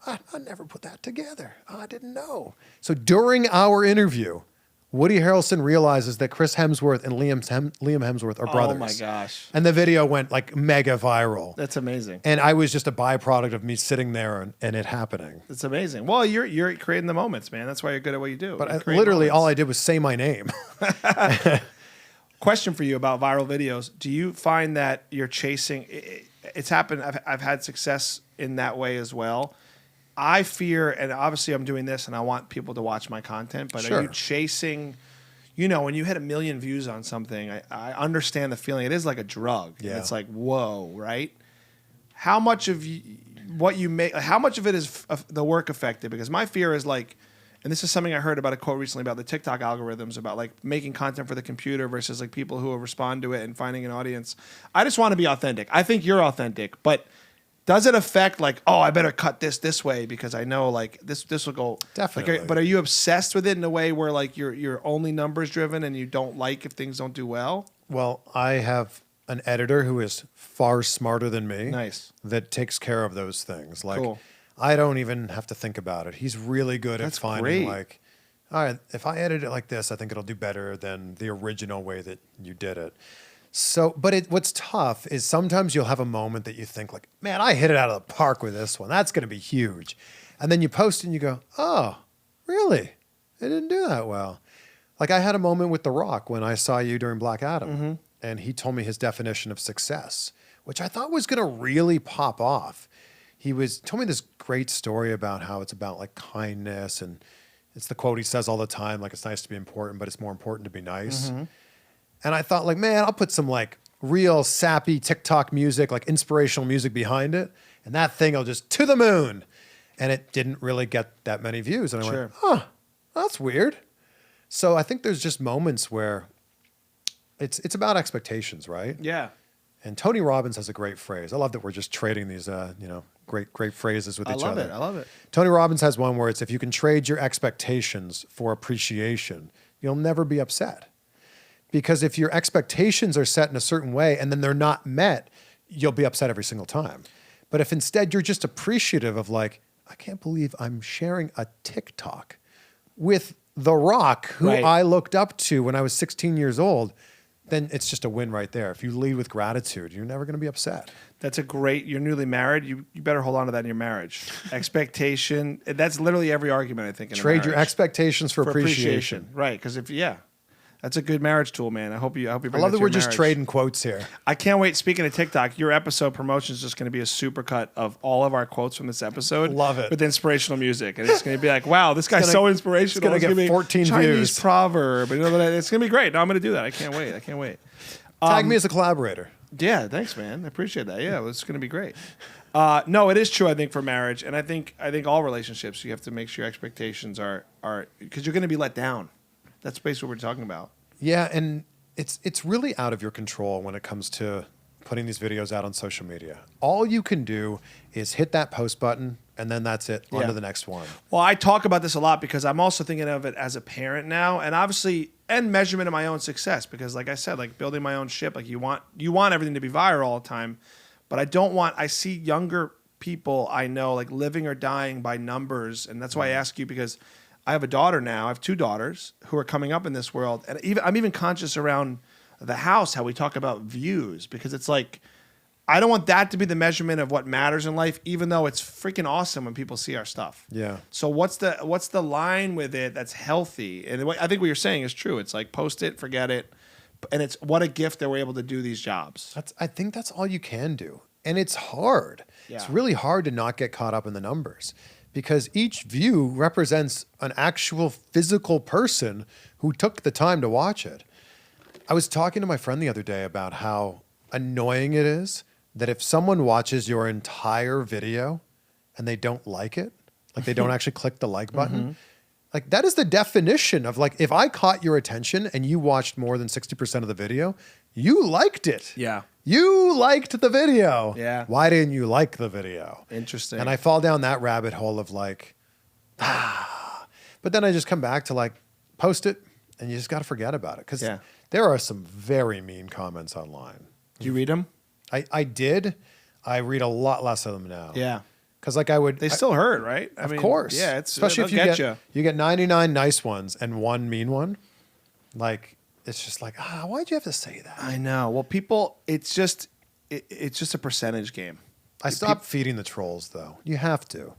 I never put that together. I didn't know. So during our interview, Woody Harrelson realizes that Chris Hemsworth and Liam Hemsworth are brothers. Oh my gosh. And the video went like mega viral. That's amazing. And I was just a byproduct of me sitting there and it happening. It's amazing. Well, you're creating the moments, man. That's why you're good at what you do. But literally all I did was say my name. Question for you about viral videos. Do you find that you're chasing... It's happened. I've had success in that way as well. I fear, and obviously I'm doing this and I want people to watch my content, but Are you chasing, when you hit 1 million views on something, I understand the feeling. It is like a drug. Yeah. It's like, whoa, right? How much of what you make, how much of it is the work effective? Because my fear is like, and this is something I heard about a quote recently about the TikTok algorithms, about like making content for the computer versus like people who will respond to it and finding an audience. I just want to be authentic. I think you're authentic, but does it affect like, oh, I better cut this way because I know like this will go definitely. Like, but are you obsessed with it in a way where like you're only numbers driven and you don't like if things don't do well? Well, I have an editor who is far smarter than me. Nice. That takes care of those things. Like cool. I don't even have to think about it. He's really good at finding like, all right, if I edit it like this, I think it'll do better than the original way that you did it. So, but what's tough is sometimes you'll have a moment that you think like, man, I hit it out of the park with this one. That's going to be huge. And then you post and you go, oh, really? It didn't do that well. Like I had a moment with The Rock when I saw you during Black Adam. Mm-hmm. and he told me his definition of success, which I thought was going to really pop off. Told me this great story about how it's about like kindness, and it's the quote he says all the time, like it's nice to be important, but it's more important to be nice. Mm-hmm. And I thought like, man, I'll put some like real sappy TikTok music, like inspirational music behind it, and that thing will just to the moon. And it didn't really get that many views. And I went, huh, that's weird. So I think there's just moments where it's about expectations, right? Yeah. And Tony Robbins has a great phrase. I love that we're just trading these, great phrases with each other. I love it. Tony Robbins has one where it's, if you can trade your expectations for appreciation, you'll never be upset. Because if your expectations are set in a certain way and then they're not met, you'll be upset every single time. But if instead you're just appreciative of like, I can't believe I'm sharing a TikTok with The Rock, who I looked up to when I was 16 years old, then it's just a win right there. If you lead with gratitude, you're never going to be upset. That's you're newly married. You better hold on to that in your marriage. Expectation. That's literally every argument, I think, in a Trade marriage. your expectations for appreciation. Right. Because that's a good marriage tool, man. I hope you bring I love that we're just marriage. trading quotes here. I can't wait. Speaking of TikTok, your episode promotion is just going to be a supercut of all of our quotes from this episode. Love it. With inspirational music. And it's going to be like, wow, this guy's so inspirational. It's going to get 14 Chinese views. proverb. It's going to be great. No, I'm going to do that. I can't wait. Tag me as a collaborator. Yeah, thanks, man. I appreciate that. Yeah, it's going to be great. No, it is true, I think, for marriage. And I think all relationships, you have to make sure your expectations are because you're going to be let down. That's basically what we're talking about. Yeah, and it's really out of your control when it comes to putting these videos out on social media. All you can do is hit that post button, and then that's it. On to the next one. Well, I talk about this a lot because I'm also thinking of it as a parent now, and obviously, and measurement of my own success. Because, like I said, like building my own ship, like you want everything to be viral all the time, but I see younger people I know like living or dying by numbers, and that's why I ask you, because I have a daughter now. I have two daughters who are coming up in this world. And I'm even conscious around the house, how we talk about views, because it's like, I don't want that to be the measurement of what matters in life, even though it's freaking awesome when people see our stuff. Yeah. So what's the line with it that's healthy? And I think what you're saying is true. It's like, post it, forget it. And it's what a gift that we're able to do these jobs. I think that's all you can do. And it's hard. Yeah. It's really hard to not get caught up in the numbers, because each view represents an actual physical person who took the time to watch it. I was talking to my friend the other day about how annoying it is that if someone watches your entire video and they don't like it, like they don't actually click the like button, like that is the definition of like, if I caught your attention and you watched more than 60% of the video, you liked it. Yeah. You liked the video. Yeah. Why didn't you like the video? Interesting. And I fall down that rabbit hole of like, but then I just come back to like, post it, and you just got to forget about it. Because there are some very mean comments online. Do you read them? I did. I read a lot less of them now. Yeah. Because like they still hurt, right? Of course. Yeah. It's especially if you get 99 nice ones and one mean one. Like, it's just like, why'd you have to say that? I know. Well, people, it's just a percentage game. I stopped feeding the trolls, though. You have to.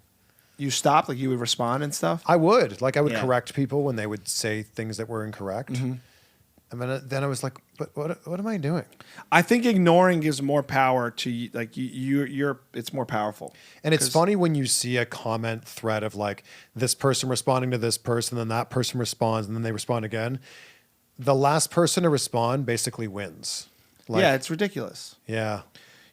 You stopped? Like you would respond and stuff? I would. Like I would correct people when they would say things that were incorrect. Mm-hmm. And then I was like, but what am I doing? I think ignoring gives more power to like it's more powerful. And it's funny when you see a comment thread of like this person responding to this person, then that person responds, and then they respond again. The last person to respond basically wins. Like, yeah, it's ridiculous. Yeah.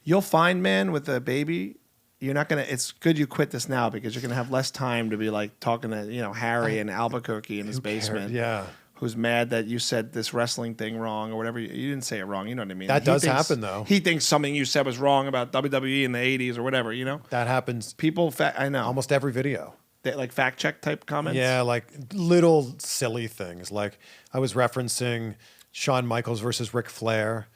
You'll find, man, with a baby, you're not going to, it's good you quit this now because you're going to have less time to be like talking to, Harry in Albuquerque in his basement. Yeah. Who's mad that you said this wrestling thing wrong or whatever. You didn't say it wrong. You know what I mean? That does happen, though. He thinks something you said was wrong about WWE in the 80s or whatever, That happens. People, I know. Almost every video. Like fact check type comments? Yeah, like little silly things. Like I was referencing Shawn Michaels versus Ric Flair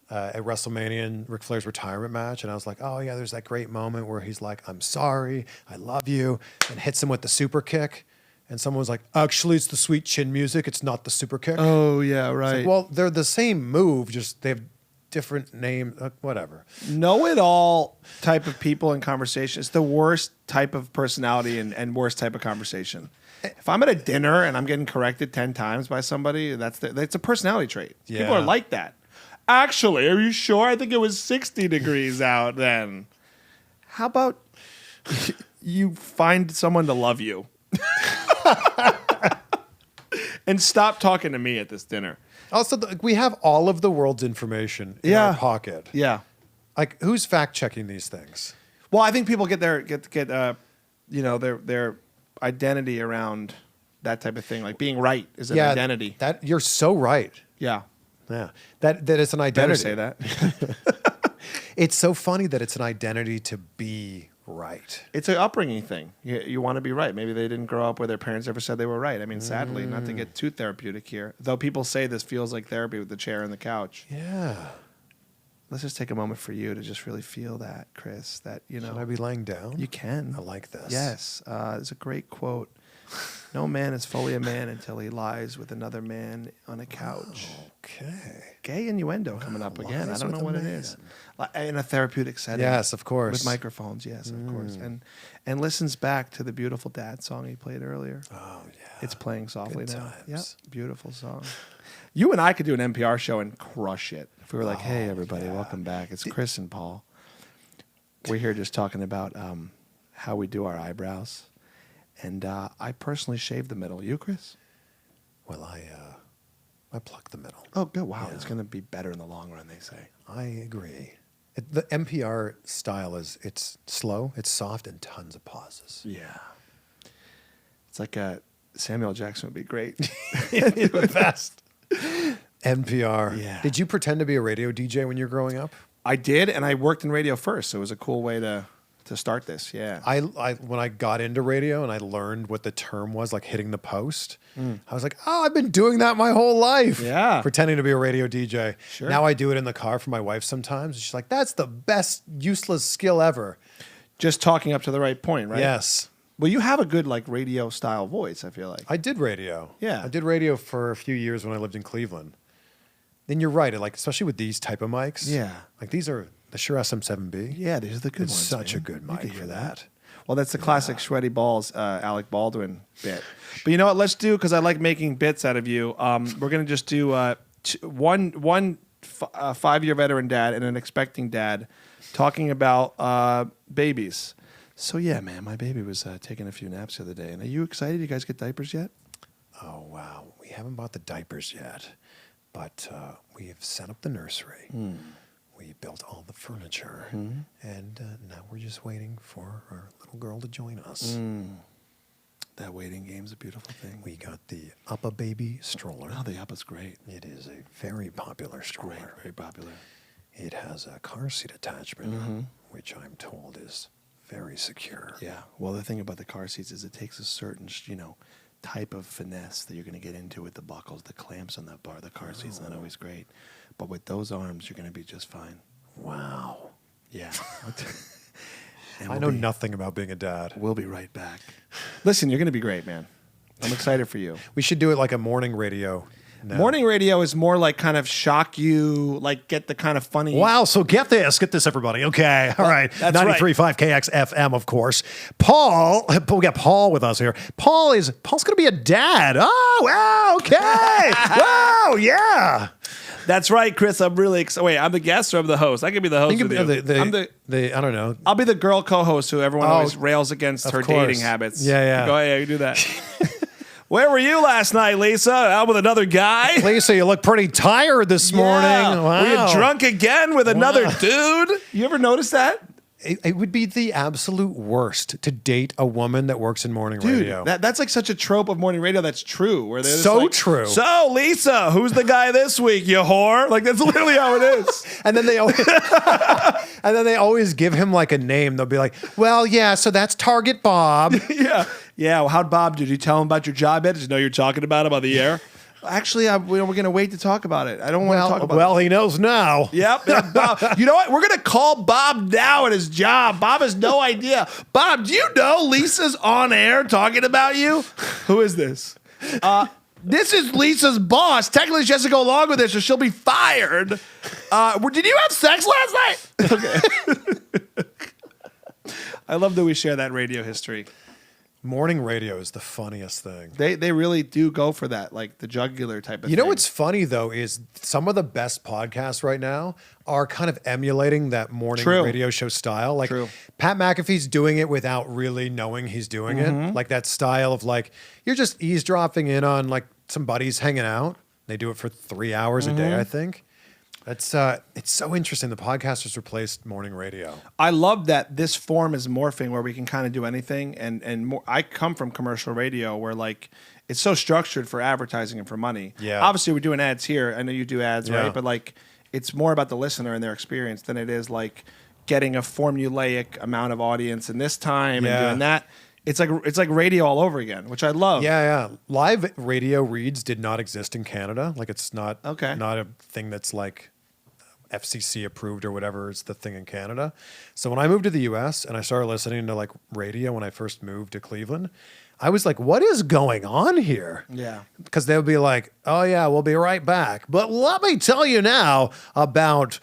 at WrestleMania and Ric Flair's retirement match. And I was like, oh yeah, there's that great moment where he's like, I'm sorry, I love you, and hits him with the super kick. And someone was like, actually, it's the sweet chin music. It's not the super kick. Oh, yeah, right. Like, well, they're the same move, just they have different names, whatever. Know-it-all type of people in conversation. It's the worst type of personality and worst type of conversation. If I'm at a dinner and I'm getting corrected 10 times by somebody, that's a personality trait. Yeah. People are like that. Actually, are you sure? I think it was 60 degrees out then. How about you find someone to love you? And stop talking to me at this dinner. Also, we have all of the world's information in our pocket. Yeah. Like, who's fact checking these things? Well, I think people get their identity around that type of thing. Like being right is an identity. That you're so right. Yeah. Yeah. That it's an identity. Better say that. It's so funny that it's an identity to be right. It's an upbringing thing. You want to be right. Maybe they didn't grow up where their parents ever said they were right. I mean, sadly, not to get too therapeutic here, though people say this feels like therapy with the chair and the couch. Yeah. Let's just take a moment for you to just really feel that, Chris, that, Should I be laying down? You can. I like this. Yes. There's a great quote. No man is fully a man until he lies with another man on a couch. Okay. Gay innuendo coming up again. I lies don't with know a what it man. is. In a therapeutic setting. Yes, of course. With microphones, yes, of course. And listens back to the beautiful dad song he played earlier. Oh, yeah. It's playing softly Good now. times. Yep, beautiful song. You and I could do an NPR show and crush it. If we were like, hey, everybody, welcome back. It's Chris and Paul. We're here just talking about how we do our eyebrows. And I personally shave the middle. You, Chris? Well, I pluck the middle. Oh, good. Wow. Yeah. It's going to be better in the long run, they say. I agree. The NPR style it's slow, it's soft, and tons of pauses. Yeah. It's like Samuel Jackson would be great. The best. NPR. Yeah. Did you pretend to be a radio DJ when you were growing up? I did, and I worked in radio first, so it was a cool way to start this. Yeah. I when I got into radio and I learned what the term was, like hitting the post, I was like, oh, I've been doing that my whole life. Yeah. Pretending to be a radio DJ. Sure. Now I do it in the car for my wife sometimes. She's like, that's the best useless skill ever. Just talking up to the right point, right? Yes. Well, you have a good like radio style voice, I feel like. I did radio. Yeah. I did radio for a few years when I lived in Cleveland. Then you're right. Like, especially with these type of mics. Yeah. Like these are the Shure SM7B. Yeah, these are the good It's ones. such man. a good You mic can for hear that. Well, that's the classic sweaty balls, Alec Baldwin bit. But you know what? Let's do, because I like making bits out of you. We're gonna just do one 5-year veteran dad and an expecting dad talking about babies. So yeah, man, my baby was taking a few naps the other day. And are you excited? You guys get diapers yet? Oh, wow. We haven't bought the diapers yet, but we have set up the nursery. We built all the furniture, and now we're just waiting for our little girl to join us. That waiting game's a beautiful thing. We got the Uppa Baby stroller. Oh, the Uppa's great. It is a very popular stroller. Great, very popular. It has a car seat attachment, which I'm told is very secure. Yeah. Well, the thing about the car seats is it takes a certain, type of finesse that you're going to get into with the buckles, the clamps on that bar. The car seat's not always great. But with those arms, you're going to be just fine. Wow. Yeah. And I know nothing about being a dad. We'll be right back. Listen, you're going to be great, man. I'm excited for you. We should do it like a morning radio. now. Morning radio is more like kind of shock you, like get the kind of funny. Wow, so get this, everybody. Okay, all right. That's 93.5 KXFM, of course. Paul, we got Paul with us here. Paul's going to be a dad. Oh, wow, okay. Wow, yeah. That's right, Chris. I'm really excited. Wait, I'm the guest or I'm the host? I could be the host. You can with be you. I'm I don't know. I'll be the girl co-host who everyone always rails against her course. dating habits. Yeah. Go ahead, you do that. Where were you last night, Lisa? Out with another guy? Lisa, you look pretty tired this morning. Wow. Were you drunk again with another dude? You ever notice that? It would be the absolute worst to date a woman that works in morning radio. That's like such a trope of morning radio that's true. Where they're just So like, true. So, Lisa, who's the guy this week, you whore? Like, that's literally how it is. And then they always give him like a name. They'll be like, well, yeah, so that's Target Bob. Yeah. Well, how'd Bob do? Did you tell him about your job yet? Did you know you're talking about him on the air? Actually, we're going to wait to talk about it. I don't want to talk about it. Well, he knows now. Yep. Bob. You know what? We're going to call Bob now at his job. Bob has no idea. Bob, do you know Lisa's on air talking about you? Who is this? This is Lisa's boss. Technically, she has to go along with this or she'll be fired. Did you have sex last night? Okay. I love that we share that radio history. Morning radio is the funniest thing. They really do go for that, like the jugular type of thing. You know what's funny though is some of the best podcasts right now are kind of emulating that morning radio show style. Like Pat McAfee's doing it without really knowing he's doing it. Like that style of like you're just eavesdropping in on like some buddies hanging out. They do it for 3 hours a day, I think. That's it's so interesting. The podcast has replaced morning radio. I love that this form is morphing where we can kind of do anything. And more, I come from commercial radio where like it's so structured for advertising and for money. Yeah. Obviously, we're doing ads here. I know you do ads, Yeah. right? But like it's more about the listener and their experience than it is like getting a formulaic amount of audience in this time and doing that. It's like radio all over again, which I love. Yeah. Live radio reads did not exist in Canada. Like it's not not a thing that's like FCC approved or whatever is the thing in Canada. So when I moved to the US and I started listening to like radio when I first moved to Cleveland, I was like, what is going on here? Yeah. Because they would be like, oh yeah, we'll be right back. But let me tell you now about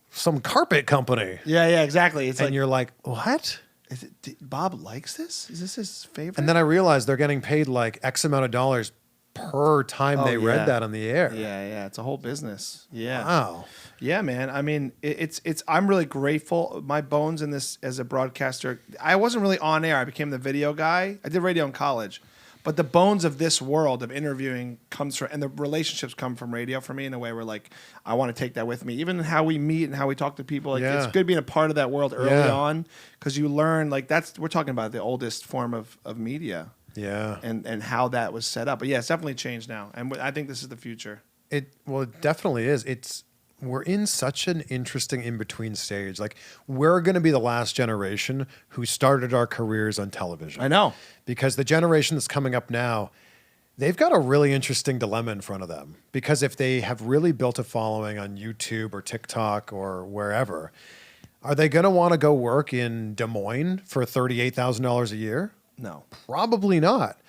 some carpet company. Yeah, exactly. It's and like you're like, what? is it, Bob likes this? Is this his favorite? And then I realized they're getting paid like X amount of dollars per time they read that on the air. Yeah. It's a whole business. Yeah. Wow. Yeah, man. I mean, it's. I'm really grateful. My bones in this as a broadcaster. I wasn't really on air. I became the video guy. I did radio in college, but the bones of this world of interviewing comes from, and the relationships come from radio for me in a way where like I want to take that with me. Even how we meet and how we talk to people. Like it's good being a part of that world early on because you learn like we're talking about the oldest form of media. Yeah. And how that was set up. But yeah, it's definitely changed now, and I think this is the future. It definitely is. We're in such an interesting in-between stage. Like we're going to be the last generation who started our careers on television. I know. Because the generation that's coming up now, they've got a really interesting dilemma in front of them. Because if they have really built a following on YouTube or TikTok or wherever, are they going to want to go work in Des Moines for $38,000 a year? No. Probably not.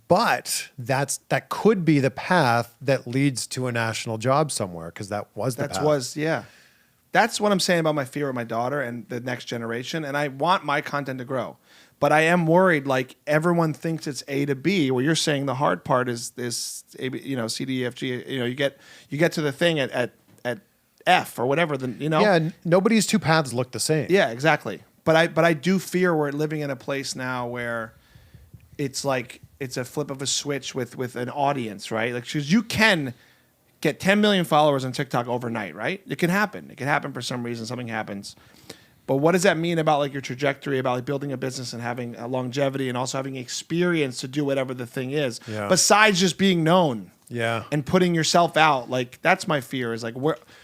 But that could be the path that leads to a national job somewhere because that was the path. That's what I'm saying about my fear with my daughter and the next generation. And I want my content to grow. But I am worried, like everyone thinks it's A to B, where you're saying the hard part is A, C, D, E, F, G. You get to the thing at F or whatever. Yeah, nobody's two paths look the same. Yeah, exactly. But I do fear we're living in a place now where it's like it's a flip of a switch with an audience, right? Like, because you can get 10 million followers on TikTok overnight, right? It can happen. It can happen for some reason. Something happens. But what does that mean about like your trajectory, about like building a business and having a longevity and also having experience to do whatever the thing is, besides just being known and putting yourself out? Like, that's my fear is like,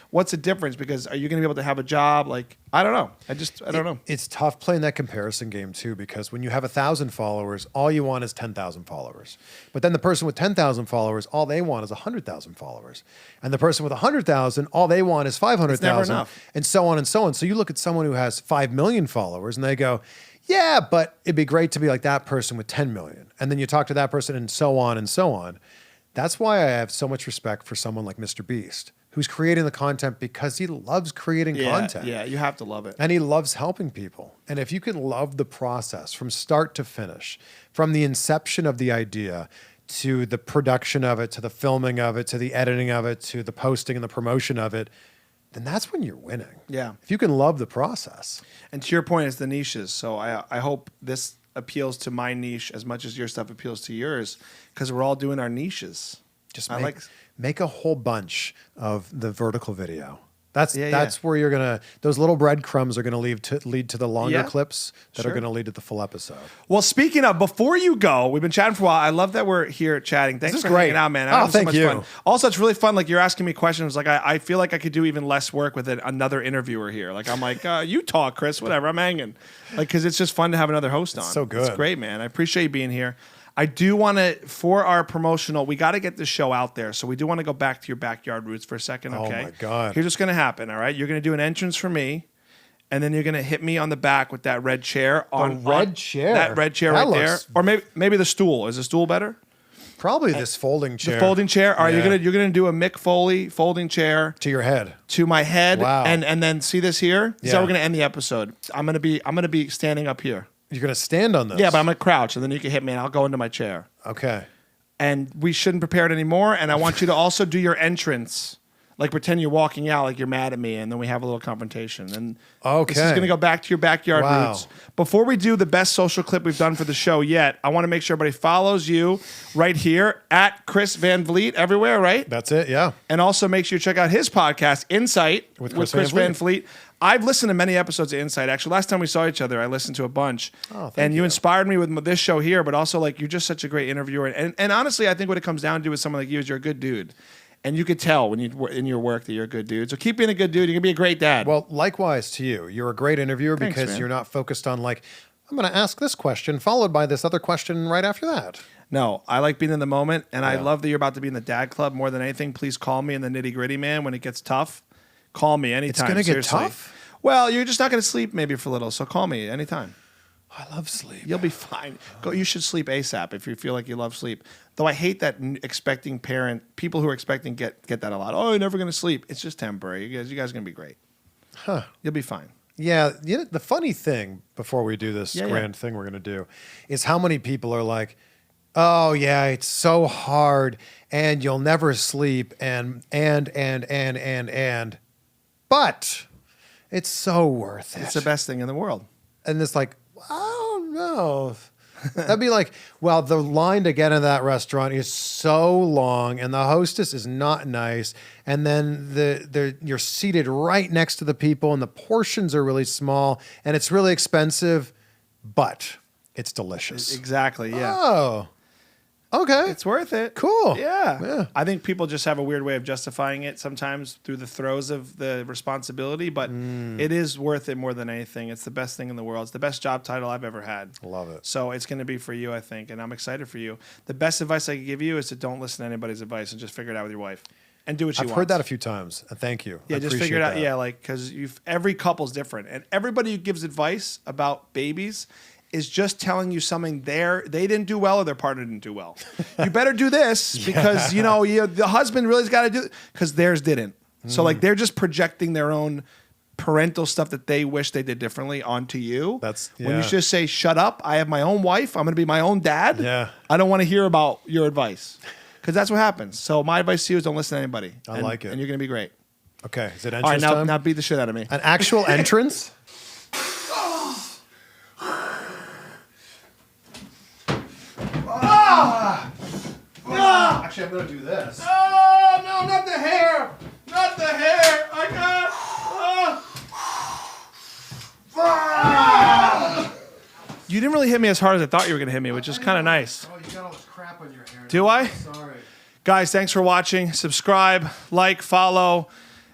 what's the difference? Because are you going to be able to have a job? Like, I don't know. I don't know. It's tough playing that comparison game too, because when you have 1,000 followers, all you want is 10,000 followers. But then the person with 10,000 followers, all they want is 100,000 followers. And the person with 100,000, all they want is 500,000. And so on and so on. So you look at someone who has 5 million followers and they go, yeah, but it'd be great to be like that person with 10 million. And then you talk to that person and so on and so on. That's why I have so much respect for someone like Mr. Beast, who's creating the content because he loves creating content. Yeah, you have to love it. And he loves helping people. And if you can love the process from start to finish, from the inception of the idea to the production of it, to the filming of it, to the editing of it, to the posting and the promotion of it, then that's when you're winning. Yeah. If you can love the process. And to your point, it's the niches. So I hope this appeals to my niche as much as your stuff appeals to yours, because we're all doing our niches. Just make a whole bunch of the vertical video. That's where you're gonna. Those little breadcrumbs are gonna lead to the longer clips that are gonna lead to the full episode. Well, speaking of, before you go, we've been chatting for a while. I love that we're here chatting. Thanks for hanging out, man. Thank you. Fun. Also, it's really fun. Like, you're asking me questions. Like, I feel like I could do even less work with another interviewer here. Like, I'm like, you talk, Chris. Whatever. I'm hanging. Like, because it's just fun to have another host on. So good. It's great, man. I appreciate you being here. I do want to, for our promotional, we got to get this show out there. So we do want to go back to your backyard roots for a second, okay? Oh, my God. Here's what's going to happen, all right? You're going to do an entrance for me, and then you're going to hit me on the back with that red chair. Red chair? That red chair right there. Or maybe the stool. Is the stool better? Probably this folding chair. The folding chair. All right, you're gonna do a Mick Foley folding chair to your head. To my head. Wow. And then see this here? This is how we're gonna end the episode. I'm gonna be standing up here. You're going to stand on this? Yeah, but I'm going to crouch, and then you can hit me, and I'll go into my chair. Okay. And we shouldn't prepare it anymore, and I want you to also do your entrance. Like, pretend you're walking out like you're mad at me, and then we have a little confrontation. And this is going to go back to your backyard roots. Before we do the best social clip we've done for the show yet, I want to make sure everybody follows you right here at Chris Van Vliet everywhere, right? That's it, yeah. And also make sure you check out his podcast, Insight, with Chris Van Vliet. I've listened to many episodes of Insight. Actually, last time we saw each other, I listened to a bunch. Oh, and you inspired me with this show here, but also, like, you're just such a great interviewer. And honestly, I think what it comes down to with someone like you is you're a good dude. And you could tell when you in your work that you're a good dude. So keep being a good dude. You're going to be a great dad. Well, likewise to you. You're a great interviewer. Thanks, because man. you're not focused on like, I'm going to ask this question followed by this other question right after that. No, I like being in the moment. And I love that you're about to be in the dad club more than anything. Please call me in the nitty gritty, man. When it gets tough, call me anytime. It's going to get tough? Well, you're just not going to sleep maybe for a little. So call me anytime. I love sleep. You'll be fine. You should sleep ASAP if you feel like you love sleep. Though I hate that people who are expecting get that a lot. Oh, you're never going to sleep. It's just temporary. You guys are going to be great. Huh. You'll be fine. Yeah. The funny thing before we do this grand thing we're going to do is how many people are like, oh, yeah, it's so hard and you'll never sleep and. But it's so worth it. It's the best thing in the world. And it's like, I don't know. That'd be like, well, the line to get into that restaurant is so long and the hostess is not nice. And then you're seated right next to the people and the portions are really small and it's really expensive, but it's delicious. Exactly, yeah. Oh, okay. It's worth it. Cool. Yeah. I think people just have a weird way of justifying it sometimes through the throes of the responsibility, but it is worth it more than anything. It's the best thing in the world. It's the best job title I've ever had. Love it. So it's going to be for you, I think, and I'm excited for you. The best advice I can give you is to don't listen to anybody's advice and just figure it out with your wife and do what she wants. I've heard that a few times. Thank you. Yeah, just figure it out. Yeah, like, because every couple's different, and everybody who gives advice about babies is just telling you something they didn't do well or their partner didn't do well. You better do this because, the husband really's got to do it because theirs didn't. So, like, they're just projecting their own parental stuff that they wish they did differently onto you. When you just say, shut up, I have my own wife, I'm going to be my own dad. Yeah. I don't want to hear about your advice because that's what happens. So my advice to you is don't listen to anybody. I like it. And you're going to be great. Okay. Is it entrance All right, time? now beat the shit out of me. An actual entrance? Actually, I'm going to do this. Oh, no, not the hair. Not the hair. I got... You didn't really hit me as hard as I thought you were going to hit me, which is kind of nice. Oh, you got all this crap on your hair. Do I? Sorry. Guys, thanks for watching. Subscribe, like, follow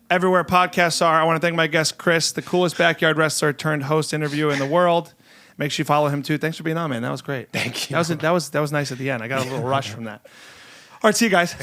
everywhere podcasts are. I want to thank my guest, Chris, the coolest backyard wrestler turned host interviewer in the world. Make sure you follow him, too. Thanks for being on, man. That was great. Thank you. That was nice at the end. I got a little rush from that. All right, see you guys.